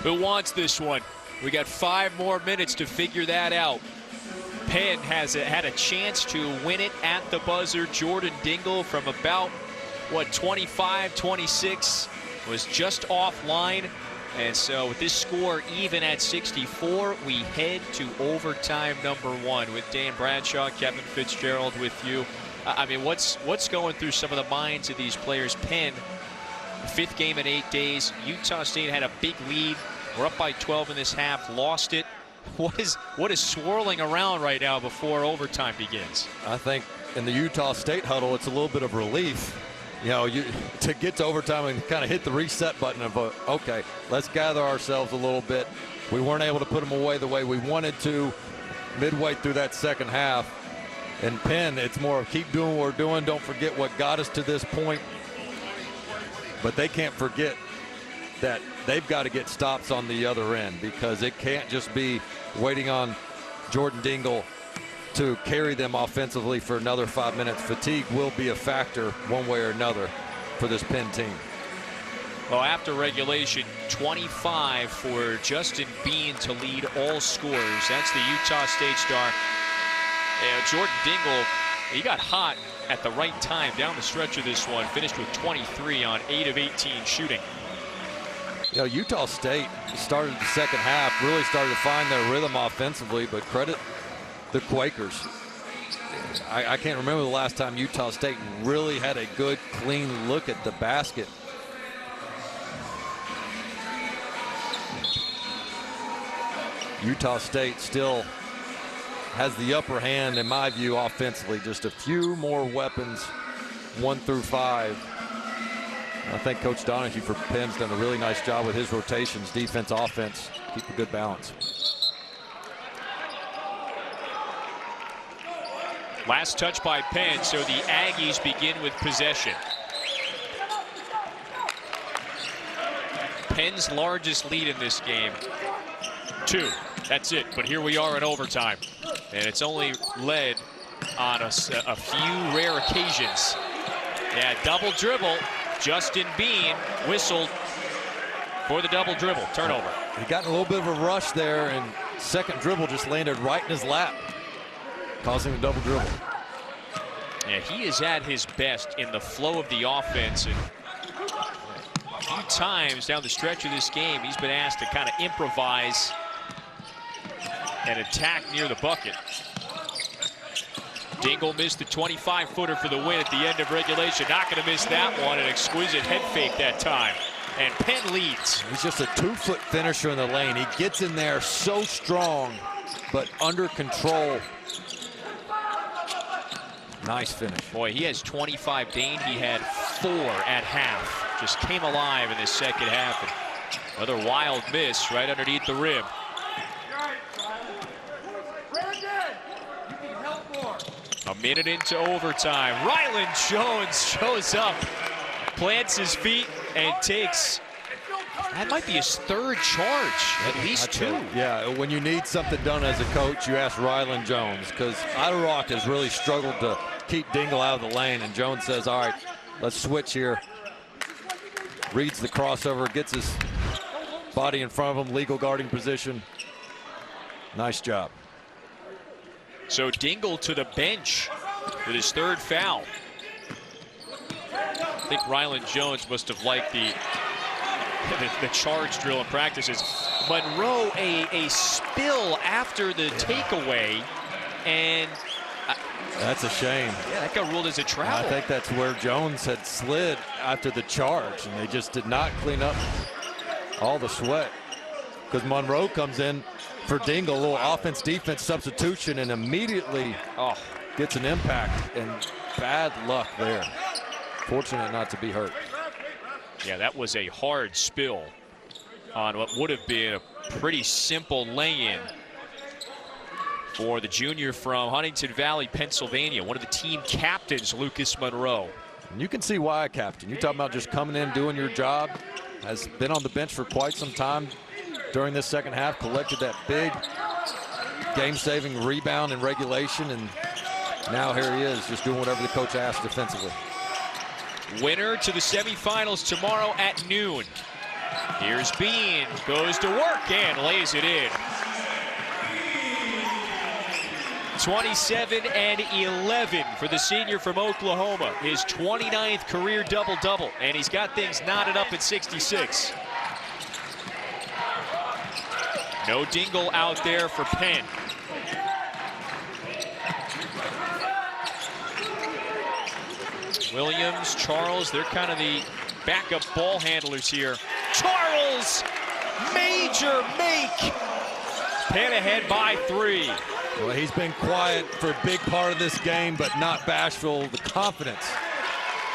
Who wants this one? We got 5 more minutes to figure that out. Penn had a chance to win it at the buzzer. Jordan Dingle from about, 25, 26, was just offline. And so with this score even at 64, we head to overtime number 1 with Dan Bradshaw, Kevin Fitzgerald with you. I mean, what's going through some of the minds of these players? Penn, 5th game in 8 days. Utah State had a big lead. We're up by 12 in this half, lost it. What is swirling around right now before overtime begins? I think in the Utah State huddle, it's a little bit of relief. You know, to get to overtime and kind of hit the reset button of, okay, let's gather ourselves a little bit. We weren't able to put them away the way we wanted to midway through that second half. And Penn, it's more of keep doing what we're doing. Don't forget what got us to this point. But they can't forget that they've got to get stops on the other end, because it can't just be waiting on Jordan Dingle to carry them offensively for another 5 minutes. Fatigue will be a factor one way or another for this Penn team. Well, after regulation, 25 for Justin Bean to lead all scorers. That's the Utah State star. Jordan Dingle, he got hot at the right time down the stretch of this one. Finished with 23 on 8 of 18 shooting. You know, Utah State started the second half, really started to find their rhythm offensively, but credit the Quakers. I can't remember the last time Utah State really had a good, clean look at the basket. Utah State still has the upper hand, in my view, offensively. Just a few more weapons, 1 through 5. I think Coach Donahue for Penn's done a really nice job with his rotations, defense, offense, keep a good balance. Last touch by Penn, so the Aggies begin with possession. Penn's largest lead in this game, 2. That's it, but here we are in overtime. And it's only led on a few rare occasions. Yeah, double dribble. Justin Bean whistled for the double dribble. Turnover. He got in a little bit of a rush there, and second dribble just landed right in his lap, causing the double dribble. Yeah, he is at his best in the flow of the offense. And a few times down the stretch of this game, he's been asked to kind of improvise and attack near the bucket. Dingle missed the 25-footer for the win at the end of regulation. Not going to miss that one. An exquisite head fake that time. And Penn leads. He's just a 2-foot finisher in the lane. He gets in there so strong, but under control. Nice finish. Boy, he has 25. Dane, he had 4 at half. Just came alive in this second half. And another wild miss right underneath the rim. A minute into overtime. Ryland Jones shows up, plants his feet, and takes, that might be his 3rd charge, at least 2. Yeah, when you need something done as a coach, you ask Ryland Jones, because Idaroc has really struggled to keep Dingle out of the lane, and Jones says, all right, let's switch here. Reads the crossover, gets his body in front of him, legal guarding position. Nice job. So Dingle to the bench with his 3rd foul. I think Ryland Jones must have liked the charge drill in practices. Monroe, a spill after the takeaway, and That's a shame. Yeah, that got ruled as a travel. I think that's where Jones had slid after the charge, and they just did not clean up all the sweat. Because Monroe comes in for Dingle, a little offense-defense substitution, and immediately gets an impact, and bad luck there. Fortunate not to be hurt. Yeah, that was a hard spill on what would have been a pretty simple lay-in for the junior from Huntington Valley, Pennsylvania, one of the team captains, Lucas Monroe. And you can see why a captain. You're talking about just coming in, doing your job. Has been on the bench for quite some time during this second half, collected that big game-saving rebound in regulation, and now here he is just doing whatever the coach asked defensively. Winner to the semifinals tomorrow at noon. Here's Bean, goes to work and lays it in. 27 and 11 for the senior from Oklahoma. His 29th career double-double, and he's got things knotted up at 66. No Dingle out there for Penn. Williams, Charles, they're kind of the backup ball handlers here. Charles, major make. Penn ahead by 3. Well, he's been quiet for a big part of this game, but not bashful. The confidence.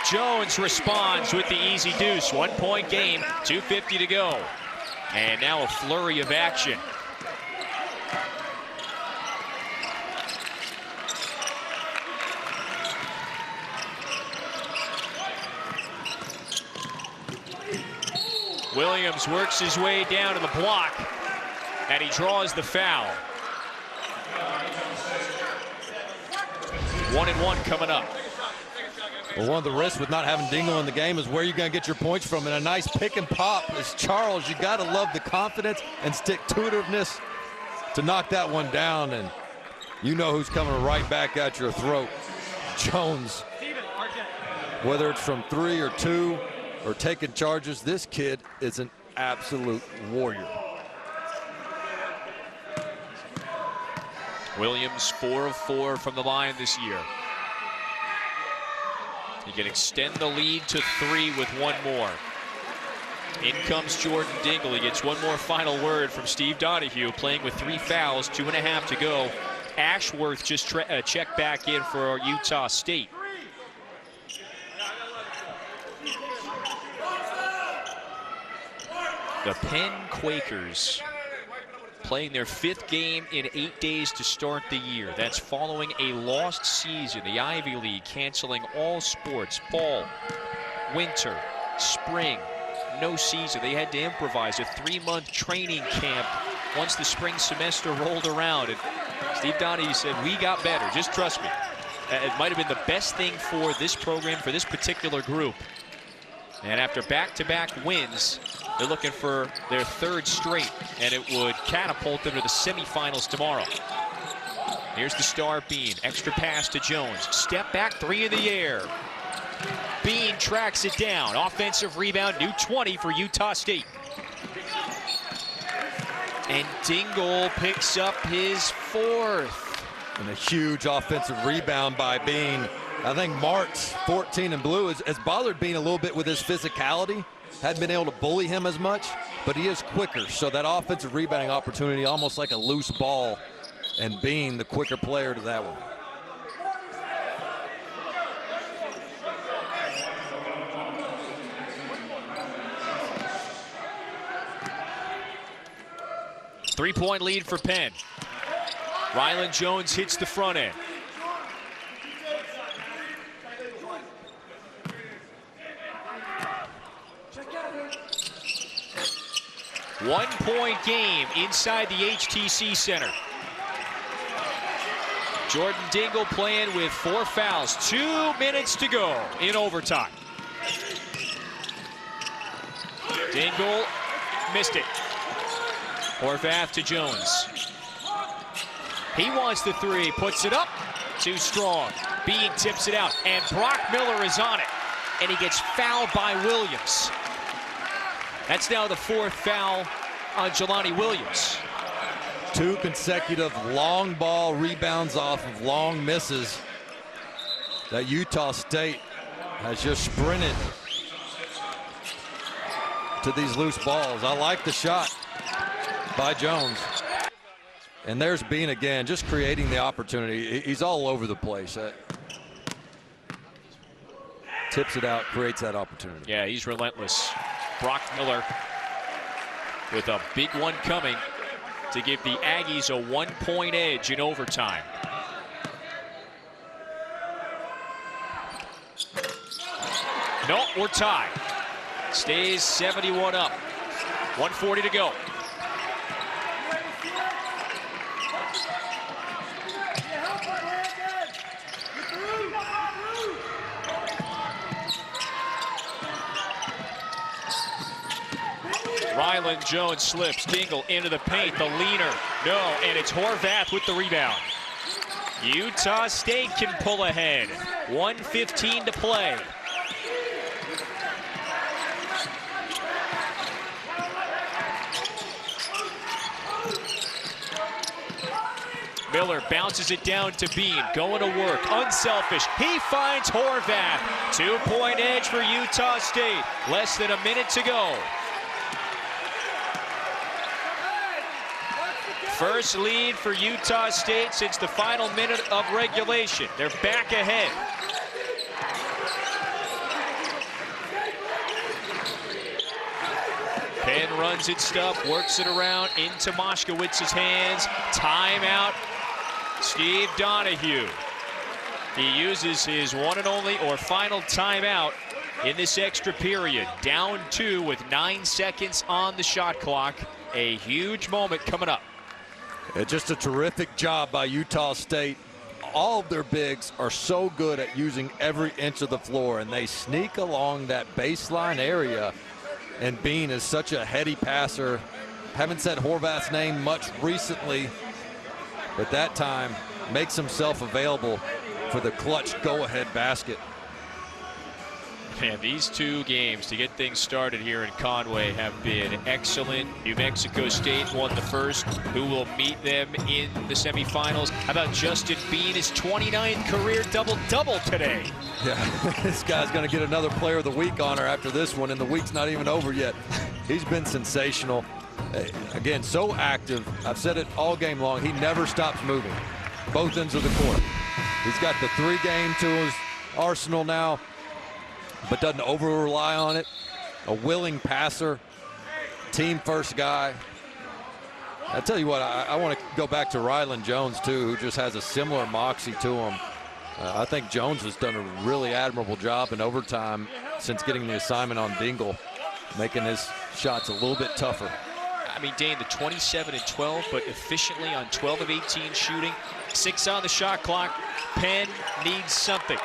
Jones responds with the easy deuce. 1-point game, 2:50 to go. And now a flurry of action. Williams works his way down to the block, and he draws the foul. 1-1 coming up. Well, one of the risks with not having Dingle in the game is where you're going to get your points from. And a nice pick and pop is Charles. You got to love the confidence and stick-to-itiveness to knock that one down. And you know who's coming right back at your throat. Jones. Whether it's from 3 or 2 or taking charges, this kid is an absolute warrior. Williams 4 of 4 from the line this year. He can extend the lead to 3 with 1 more. In comes Jordan Dingle. He gets one more final word from Steve Donahue, playing with 3 fouls, 2.5 to go. Ashworth just checked back in for Utah State. The Penn Quakers playing their 5th game in 8 days to start the year. That's following a lost season. The Ivy League canceling all sports, fall, winter, spring, no season. They had to improvise a 3-month training camp once the spring semester rolled around. And Steve Donahue said, we got better, just trust me. It might have been the best thing for this program, for this particular group. And after back-to-back wins, they're looking for their 3rd straight, and it would catapult them to the semifinals tomorrow. Here's the star Bean. Extra pass to Jones. Step back, 3 in the air. Bean tracks it down. Offensive rebound, new 20 for Utah State. And Dingle picks up his 4th. And a huge offensive rebound by Bean. I think Marks, 14 in blue, has bothered Bean a little bit with his physicality. Hadn't been able to bully him as much, but he is quicker. So that offensive rebounding opportunity, almost like a loose ball, and Bean the quicker player to that one. Three-point lead for Penn. Rylan Jones hits the front end. One-point game inside the HTC Center. Jordan Dingle playing with 4 fouls. 2 minutes to go in overtime. Dingle missed it. Horvath to Jones. He wants the 3, puts it up. Too strong. Bean tips it out, and Brock Miller is on it. And he gets fouled by Williams. That's now the 4th foul on Jelani Williams. 2 consecutive long ball rebounds off of long misses. that Utah State has just sprinted to these loose balls. I like the shot by Jones. And there's Bean again, just creating the opportunity. He's all over the place. Tips it out, creates that opportunity. Yeah, he's relentless. Brock Miller with a big one coming to give the Aggies a 1-point edge in overtime. No, we're tied. Stays 71 up. 1:40 to go. Ryland Jones slips. Dingle into the paint. The leaner. No, and it's Horvath with the rebound. Utah State can pull ahead. 1:15 to play. Miller bounces it down to Bean, going to work, unselfish. He finds Horvath. 2-point edge for Utah State. Less than a minute to go. First lead for Utah State since the final minute of regulation. They're back ahead. Penn runs its stuff, works it around into Moshkowitz's hands. Timeout. Steve Donahue. He uses his one and only or final timeout in this extra period. Down 2 with 9 seconds on the shot clock. A huge moment coming up. Just a terrific job by Utah State. All of their bigs are so good at using every inch of the floor, and they sneak along that baseline area. And Bean is such a heady passer. Haven't said Horvath's name much recently, but that time makes himself available for the clutch go-ahead basket. Man, these two games to get things started here in Conway have been excellent. New Mexico State won the first, who will meet them in the semifinals. How about Justin Bean, his 29th career double-double today? Yeah, this guy's going to get another Player of the Week honor after this one, and the week's not even over yet. He's been sensational. Again, so active. I've said it all game long. He never stops moving. Both ends of the court. He's got the 3-game to his arsenal now, but doesn't over-rely on it. A willing passer, team-first guy. I tell you what, I want to go back to Ryland Jones, too, who just has a similar moxie to him. I think Jones has done a really admirable job in overtime since getting the assignment on Dingle, making his shots a little bit tougher. I mean, Dane, the 27 and 12, but efficiently on 12 of 18 shooting. 6 on the shot clock. Penn needs something.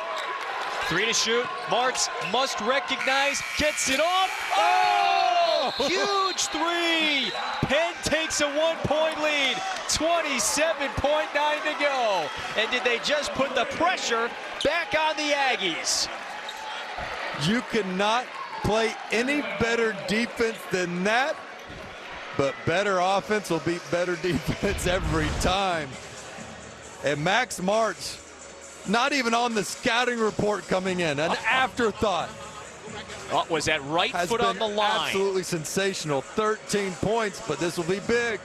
3 to shoot. Martz must recognize, gets it off. Oh! Huge 3! Penn takes a 1-point lead. 27.9 to go. And did they just put the pressure back on the Aggies? You cannot play any better defense than that, but better offense will beat better defense every time. And Max Martz, not even on the scouting report coming in, an afterthought. Oh, was that right foot on the line? Absolutely sensational. 13 points, but this will be big.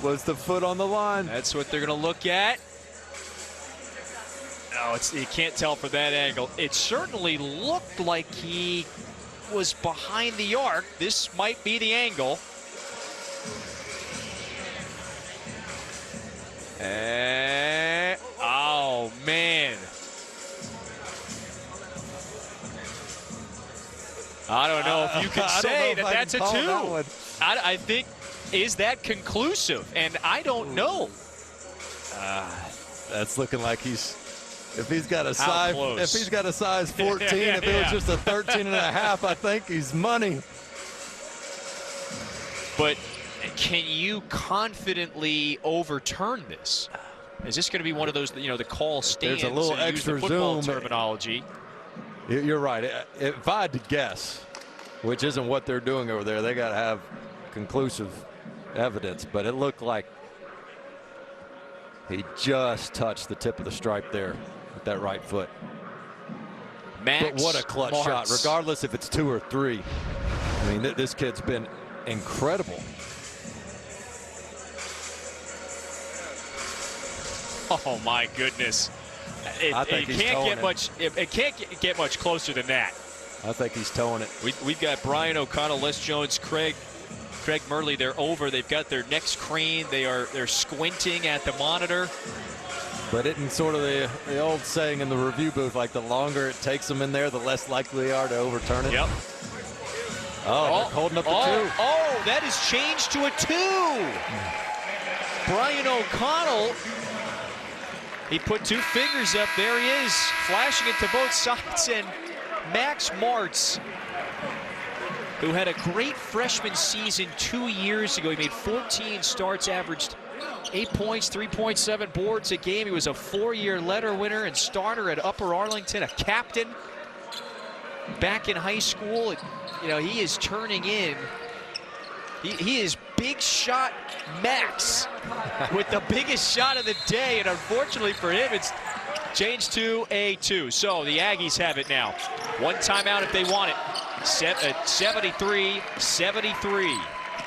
Was the foot on the line? That's what they're going to look at. No, you can't tell for that angle. It certainly looked like he was behind the arc. This might be the angle. Oh, man. I don't know if you can say that that's a 2. I think, is that conclusive? And I don't know. That's looking like if he's got a size 14, if it was just a 13 and a half, I think he's money. But can you confidently overturn this? Is this going to be one of those, the call stands? There's a little extra use the football zoom. Terminology. You're right. If I had to guess, which isn't what they're doing over there, they got to have conclusive evidence, but it looked like he just touched the tip of the stripe there with that right foot. Max But what a clutch shot, regardless if it's 2 or 3. I mean, this kid's been incredible. Oh my goodness! It can't get much closer than that. I think he's towing it. We've got Brian O'Connell, Les Jones, Craig Murley. They're over. They've got their necks craned. They're squinting at the monitor. But isn't sort of the old saying in the review booth, like the longer it takes them in there, the less likely they are to overturn it? Yep. Oh, they're holding up the 2. Oh, that has changed to a 2. Brian O'Connell, he put 2 fingers up. There he is, flashing it to both sides. And Max Martz, who had a great freshman season 2 years ago. He made 14 starts, averaged 8 points, 3.7 boards a game. He was a 4-year letter winner and starter at Upper Arlington, a captain back in high school. You know, he is turning in. He is big shot Max with the biggest shot of the day. And unfortunately for him, it's changed to a 2. So the Aggies have it now. 1 timeout if they want it. 73-73.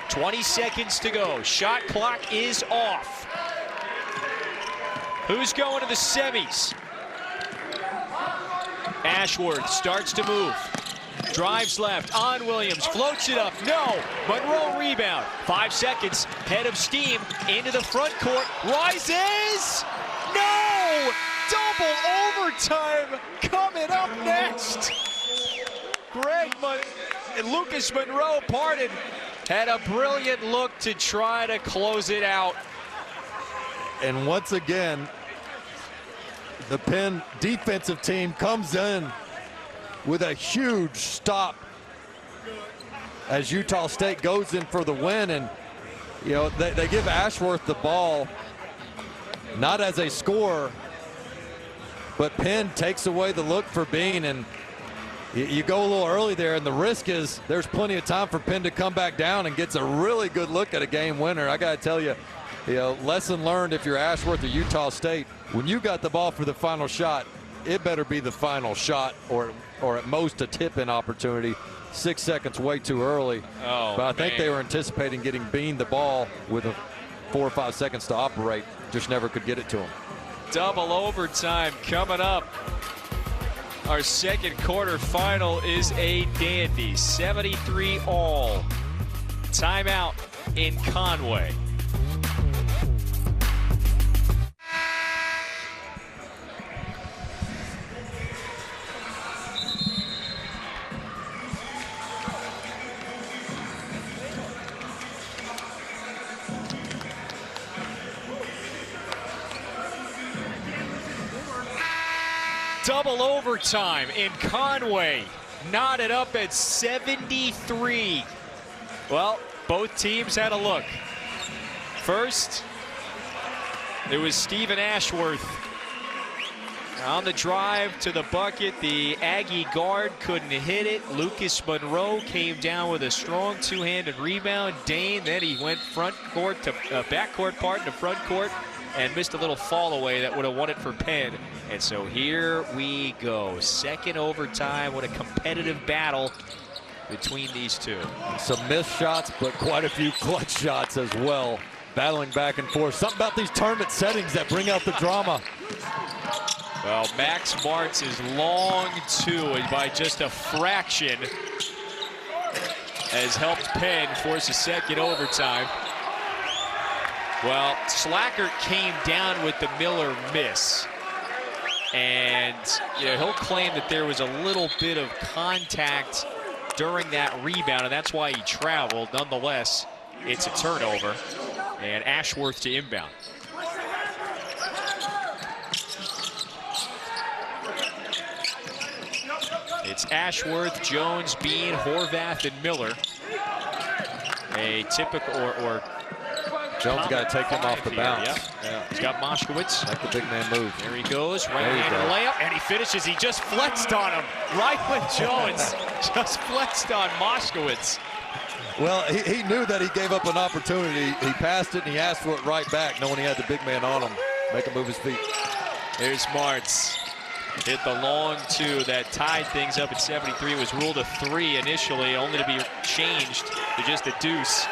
20 seconds to go. Shot clock is off. Who's going to the semis? Ashworth starts to move. Drives left on Williams. Floats it up. No. Monroe rebound. 5 seconds. Head of steam into the front court. Rises. No. Double overtime coming up next. Lucas Monroe, had a brilliant look to try to close it out. And once again, the Penn defensive team comes in with a huge stop as Utah State goes in for the win. And, you know, they give Ashworth the ball, not as a scorer, but Penn takes away the look for Bean. And you go a little early there, and the risk is there's plenty of time for Penn to come back down and gets a really good look at a game winner. I got to tell you, lesson learned if you're Ashworth or Utah State, when you got the ball for the final shot, it better be the final shot or at most a tip-in opportunity. 6 seconds way too early. Oh, but I think they were anticipating getting Bean the ball with 4 or 5 seconds to operate. Just never could get it to him. Double overtime coming up. Our second quarter final is a dandy. 73 all. Timeout in Conway. Double overtime in Conway. Knotted up at 73. Well, both teams had a look. First, it was Stephen Ashworth on the drive to the bucket. The Aggie guard couldn't hit it. Lucas Monroe came down with a strong two-handed rebound. Dane, then he went front court to backcourt part to front court and missed a little fall away that would have won it for Penn. And so here we go. Second overtime. What a competitive battle between these two. Some missed shots, but quite a few clutch shots as well. Battling back and forth. Something about these tournament settings that bring out the drama. Well, Max Martz is long two by just a fraction. Has helped Penn force a second overtime. Well, Slackert came down with the Miller miss. And he'll claim that there was a little bit of contact during that rebound, and that's why he traveled. Nonetheless, it's a turnover, and Ashworth to inbound. It's Ashworth, Jones, Bean, Horvath, and Miller. A typical or Jones got to take him off the bounce. Yep. Yeah. He's got Moskowitz. Like the big man move. There he goes. Right-handed layup, and he finishes. He just flexed on him. Ryland Jones just flexed on Moskowitz. Well, he knew that he gave up an opportunity. He passed it, and he asked for it right back, knowing he had the big man on him. Make him move his feet. There's Martz. hit the long two that tied things up at 73. Was ruled a 3 initially, only to be changed to just a deuce.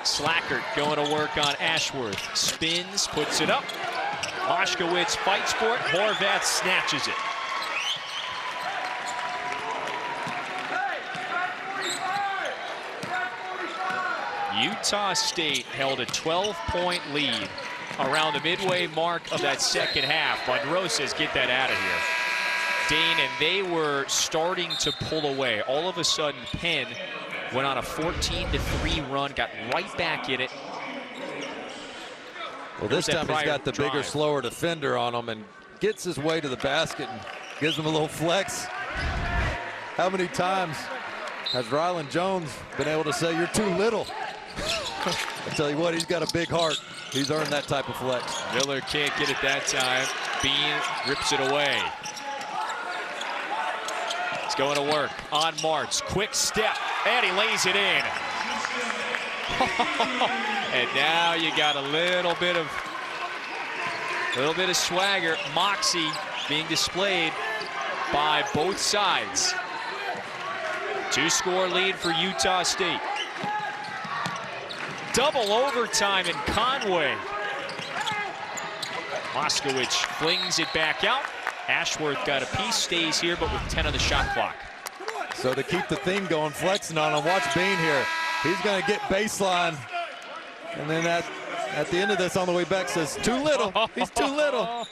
Slackert going to work on Ashworth. Spins, puts it up. Moskowitz fights for it. Horvath snatches it. Utah State held a 12-point lead around the midway mark of that second half. Monroe says, get that out of here. Dane, and they were starting to pull away. All of a sudden, Penn went on a 14-3 run, got right back in it. Well, this time he's got the bigger, slower defender on him and gets his way to the basket and gives him a little flex. How many times has Rylan Jones been able to say, you're too little? I tell you what, he's got a big heart. He's earned that type of flex. Miller can't get it that time. Bean rips it away. It's going to work on Martz. Quick step, and he lays it in. And now you got a little bit of swagger, moxie being displayed by both sides. 2-score lead for Utah State. Double overtime in Conway. Moskowitz flings it back out. Ashworth got a piece, stays here, but with 10 on the shot clock. So to keep the theme going, flexing on him, watch Bean here. He's going to get baseline. And then at the end of this, on the way back, says, too little. He's too little.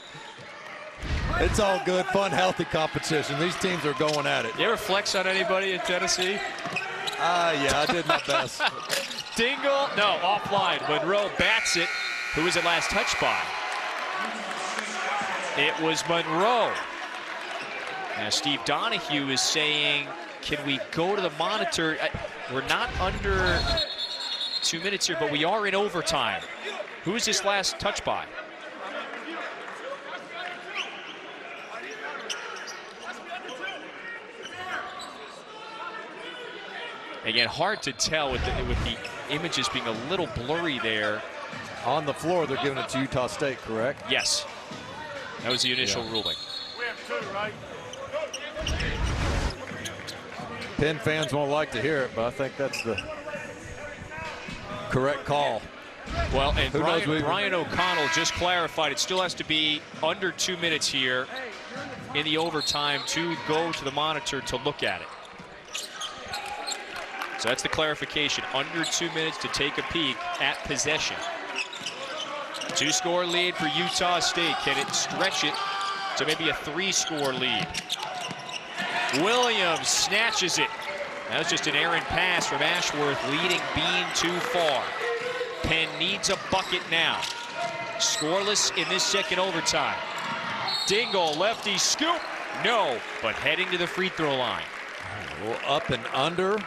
It's all good, fun, healthy competition. These teams are going at it. You ever flex on anybody in Tennessee? Yeah, I did my best. Dingle, no, offline. Monroe bats it. Who was it last touched by? It was Monroe. Now Steve Donahue is saying, can we go to the monitor? We're not under 2 minutes here, but we are in overtime. Who was this last touch by? Again, hard to tell with the images being a little blurry there. On the floor, they're giving it to Utah State, correct? Yes. That was the initial ruling. We have 2, right? Penn fans won't like to hear it, but I think that's the correct call. Well, and Brian O'Connell just clarified it still has to be under 2 minutes here in the overtime to go to the monitor to look at it. So that's the clarification. Under 2 minutes to take a peek at possession. 2-score lead for Utah State. Can it stretch it to maybe a 3-score lead? Williams snatches it. That was just an errant pass from Ashworth, leading Bean too far. Penn needs a bucket now. Scoreless in this second overtime. Dingle, lefty scoop. No, but heading to the free throw line. Well, up and under.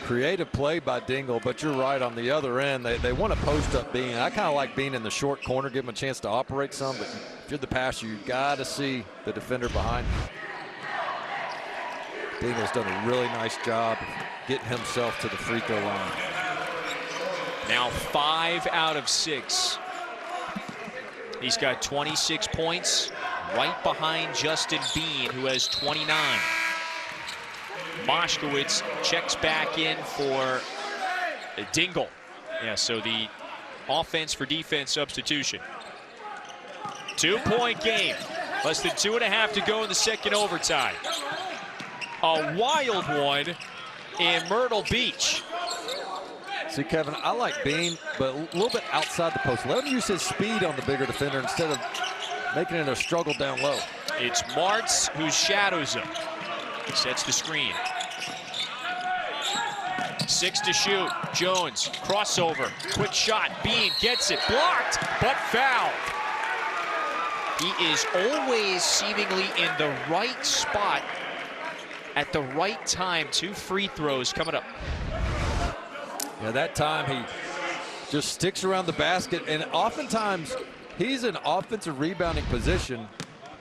Creative play by Dingle, but you're right, on the other end, they want to post up Bean. I kind of like Bean in the short corner, give him a chance to operate some, but if you're the passer, you got to see the defender behind him. Dingle's done a really nice job getting himself to the free throw line. Now 5 out of 6. He's got 26 points, right behind Justin Bean, who has 29. Moskowitz checks back in for Dingle. Yeah, so the offense for defense substitution. 2-point game. Less than 2.5 to go in the second overtime. A wild one in Myrtle Beach. See, Kevin, I like Bean, but a little bit outside the post. Let him use his speed on the bigger defender instead of making it a struggle down low. It's Martz who shadows him. Sets the screen. 6 to shoot. Jones, crossover, quick shot. Bean gets it, blocked, but fouled. He is always seemingly in the right spot at the right time. 2 free throws coming up. Yeah, that time he just sticks around the basket, and oftentimes he's in offensive rebounding position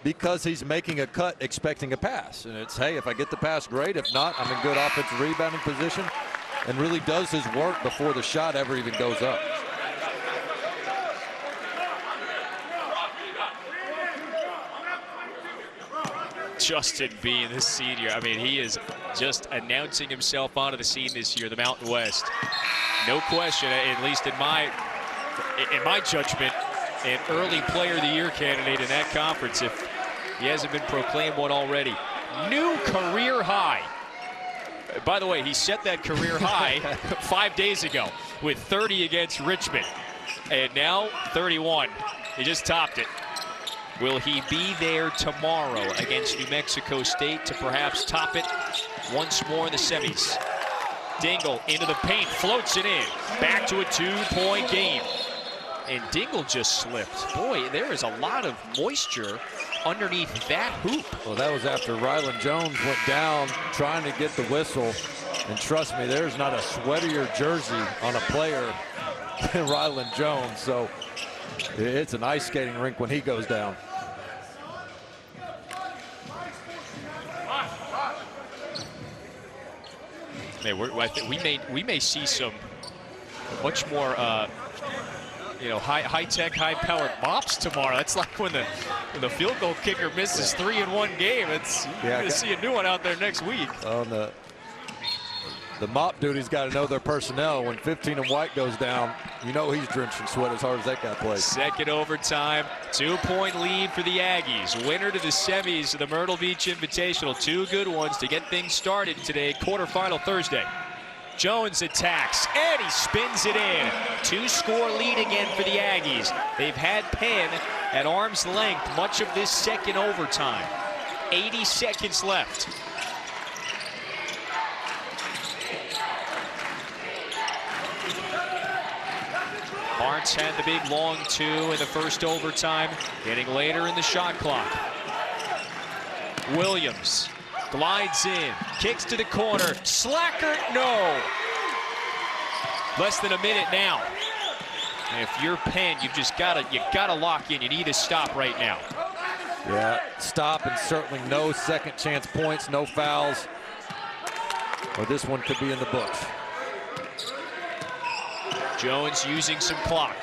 because he's making a cut expecting a pass. And it's, hey, if I get the pass, great. If not, I'm in good offensive rebounding position, and really does his work before the shot ever even goes up. Justin Bean, this senior. I mean, he is just announcing himself onto the scene this year, the Mountain West. No question, at least in my judgment, an early Player of the Year candidate in that conference if he hasn't been proclaimed one already. New career high. By the way, he set that career high 5 days ago with 30 against Richmond. And now 31. He just topped it. Will he be there tomorrow against New Mexico State to perhaps top it once more in the semis? Dingle into the paint, floats it in. Back to a 2-point game. And Dingle just slipped. Boy, there is a lot of moisture underneath that hoop. Well, that was after Ryland Jones went down trying to get the whistle. And trust me, there's not a sweatier jersey on a player than Ryland Jones. So it's an ice skating rink when he goes down. Man, we may see some much more high-tech, high-powered mops tomorrow. That's like when the field goal kicker misses 3 in one game. You're going to see a new one out there next week. On the mop duty's got to know their personnel. When 15 and White goes down, you know he's drenched in sweat as hard as that guy plays. Second overtime, 2-point lead for the Aggies. Winner to the semis of the Myrtle Beach Invitational. 2 good ones to get things started today, quarterfinal Thursday. Jones attacks, and he spins it in. 2-score lead again for the Aggies. They've had Penn at arm's length much of this second overtime. 80 seconds left. Martz had the big long 2 in the first overtime, getting later in the shot clock. Williams glides in, kicks to the corner, Slacker, no. Less than a minute now. And if you're Penn, you gotta lock in. You need to stop right now. Yeah, stop, and certainly no second chance points, no fouls. Or this one could be in the books. Jones using some clock.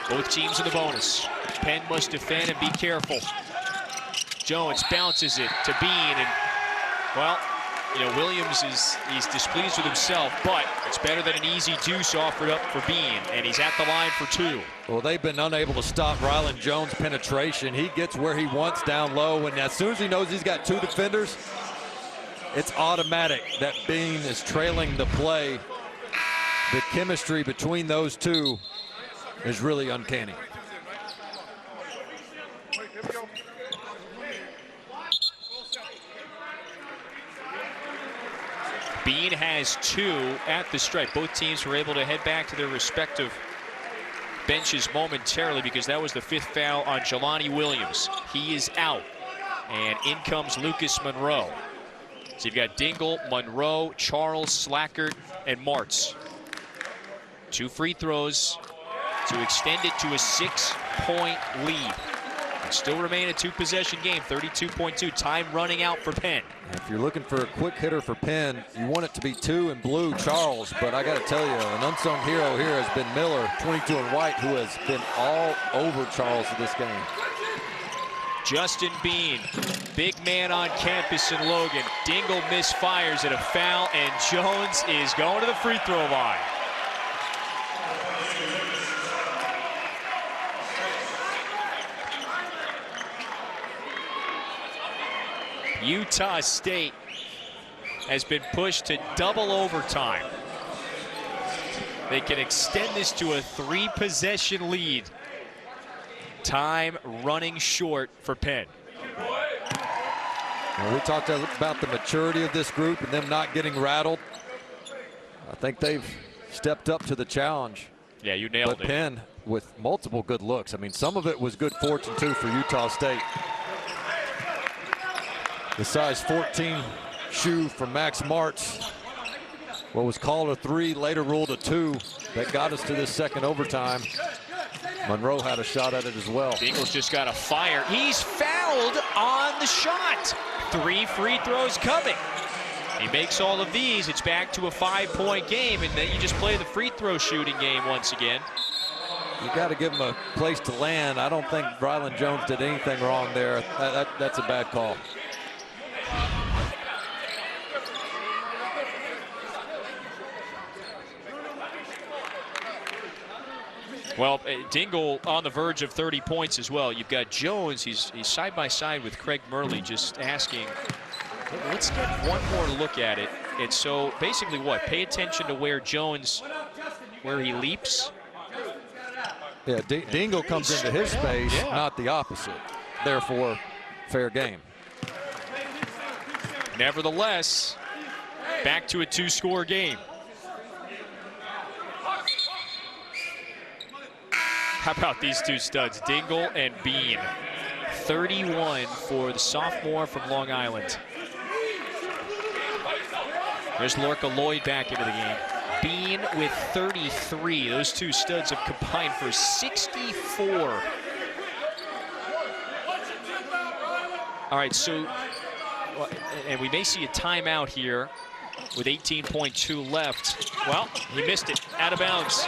Both teams in the bonus. Penn must defend and be careful. Jones bounces it to Bean, and well, Williams he's displeased with himself, but it's better than an easy deuce offered up for Bean, and he's at the line for 2. Well, they've been unable to stop Ryland Jones' penetration. He gets where he wants down low, and as soon as he knows he's got 2 defenders, it's automatic that Bean is trailing the play. The chemistry between those two is really uncanny. Bean has 2 at the stripe. Both teams were able to head back to their respective benches momentarily because that was the 5th foul on Jelani Williams. He is out, and in comes Lucas Monroe. So you've got Dingle, Monroe, Charles, Slackert, and Martz. 2 free throws to extend it to a 6-point lead. And still remain a 2-possession game, 32.2. Time running out for Penn. If you're looking for a quick hitter for Penn, you want it to be 2 in blue, Charles. But I got to tell you, an unsung hero here has been Miller, 22 in white, who has been all over Charles in this game. Justin Bean, big man on campus in Logan. Dingle misfires at a foul, and Jones is going to the free throw line. Utah State has been pushed to double overtime. They can extend this to a 3-possession lead. Time running short for Penn. Well, we talked about the maturity of this group and them not getting rattled. I think they've stepped up to the challenge. Yeah, you nailed it. But Penn with multiple good looks. I mean, some of it was good fortune, too, for Utah State. The size 14 shoe from Max Martz, what was called a 3, later ruled a 2, that got us to this second overtime. Monroe had a shot at it as well. Dingle's just got a fire. He's fouled on the shot. 3 free throws coming. He makes all of these. It's back to a 5-point game, and then you just play the free throw shooting game once again. You got to give him a place to land. I don't think Ryland Jones did anything wrong there. That's a bad call. Well, Dingle on the verge of 30 points as well. You've got Jones. He's side by side with Craig Murley, just asking, let's get one more look at it. And so basically what? Pay attention to where he leaps. Yeah, Dingle comes into his space, not the opposite. Therefore, fair game. Nevertheless, back to a 2-score game. How about these two studs, Dingle and Bean? 31 for the sophomore from Long Island. There's Lorca Lloyd back into the game. Bean with 33. Those two studs have combined for 64. All right, so, and we may see a timeout here with 18.2 left. Well, he missed it, out of bounds.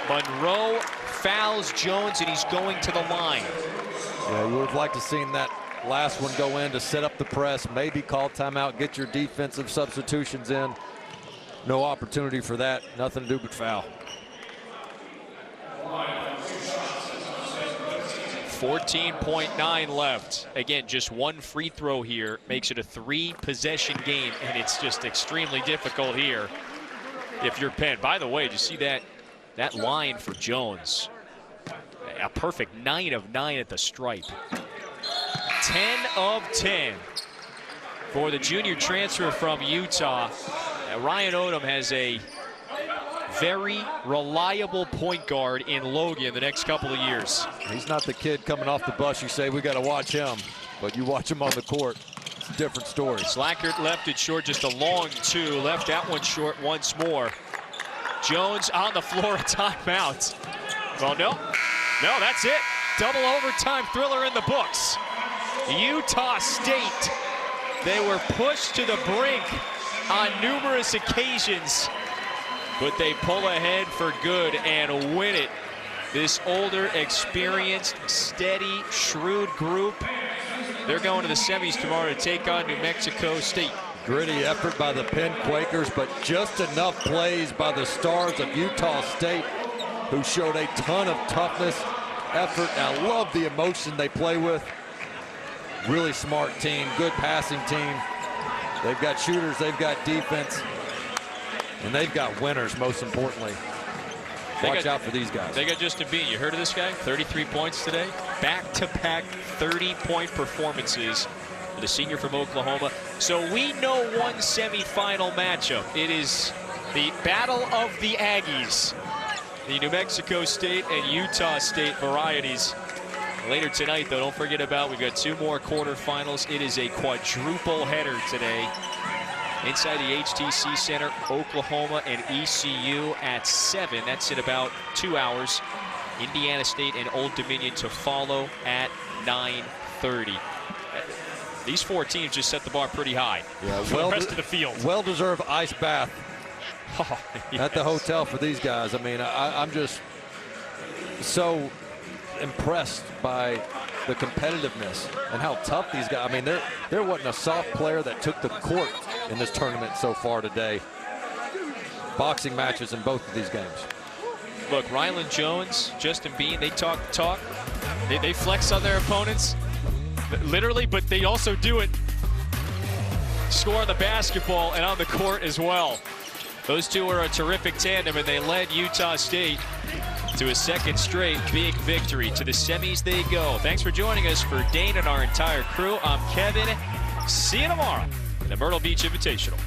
Monroe fouls Jones, and he's going to the line. Yeah, you would have liked to seen that last one go in to set up the press, maybe call timeout, get your defensive substitutions in. No opportunity for that. Nothing to do but foul. 14.9 left. Again, just one free throw here makes it a 3-possession game, and it's just extremely difficult here if you're Penn. By the way, did you see that line for Jones? A perfect 9 of 9 at the stripe. 10 of 10 for the junior transfer from Utah. Ryan Odom has a very reliable point guard in Logan the next couple of years. He's not the kid coming off the bus you say we got to watch him, but you watch him on the court, it's a different story. Slackert left it short, just a long 2, left that one short once more. Jones on the floor, a timeout. Well, no, that's it. Double overtime thriller in the books. Utah State, they were pushed to the brink on numerous occasions, but they pull ahead for good and win it. This older, experienced, steady, shrewd group, they're going to the semis tomorrow to take on New Mexico State. Gritty effort by the Penn Quakers, but just enough plays by the stars of Utah State, who showed a ton of toughness, effort. I love the emotion they play with. Really smart team, good passing team. They've got shooters, they've got defense, and they've got winners, most importantly. Watch out for these guys. They got Justin Bean. You heard of this guy? 33 points today. Back-to-back 30-point performances for the senior from Oklahoma. So we know one semifinal matchup. It is the Battle of the Aggies. The New Mexico State and Utah State varieties. Later tonight, though, don't forget about, we've got 2 more quarterfinals. It is a quadruple header today. Inside the HTC Center, Oklahoma and ECU at 7. That's in about 2 hours. Indiana State and Old Dominion to follow at 9:30. These 4 teams just set the bar pretty high for the rest of the field. Well-deserved ice bath at the hotel for these guys. I mean, I'm just so impressed by the competitiveness and how tough these guys. I mean, there wasn't a soft player that took the court in this tournament so far today. Boxing matches in both of these games. Look, Ryland Jones, Justin Bean, they talk the talk. They flex on their opponents, literally, but they also do it. Score on the basketball and on the court as well. Those two are a terrific tandem, and they led Utah State to a second straight big victory. To the semis they go. Thanks for joining us. For Dane and our entire crew, I'm Kevin. See you tomorrow in the Myrtle Beach Invitational.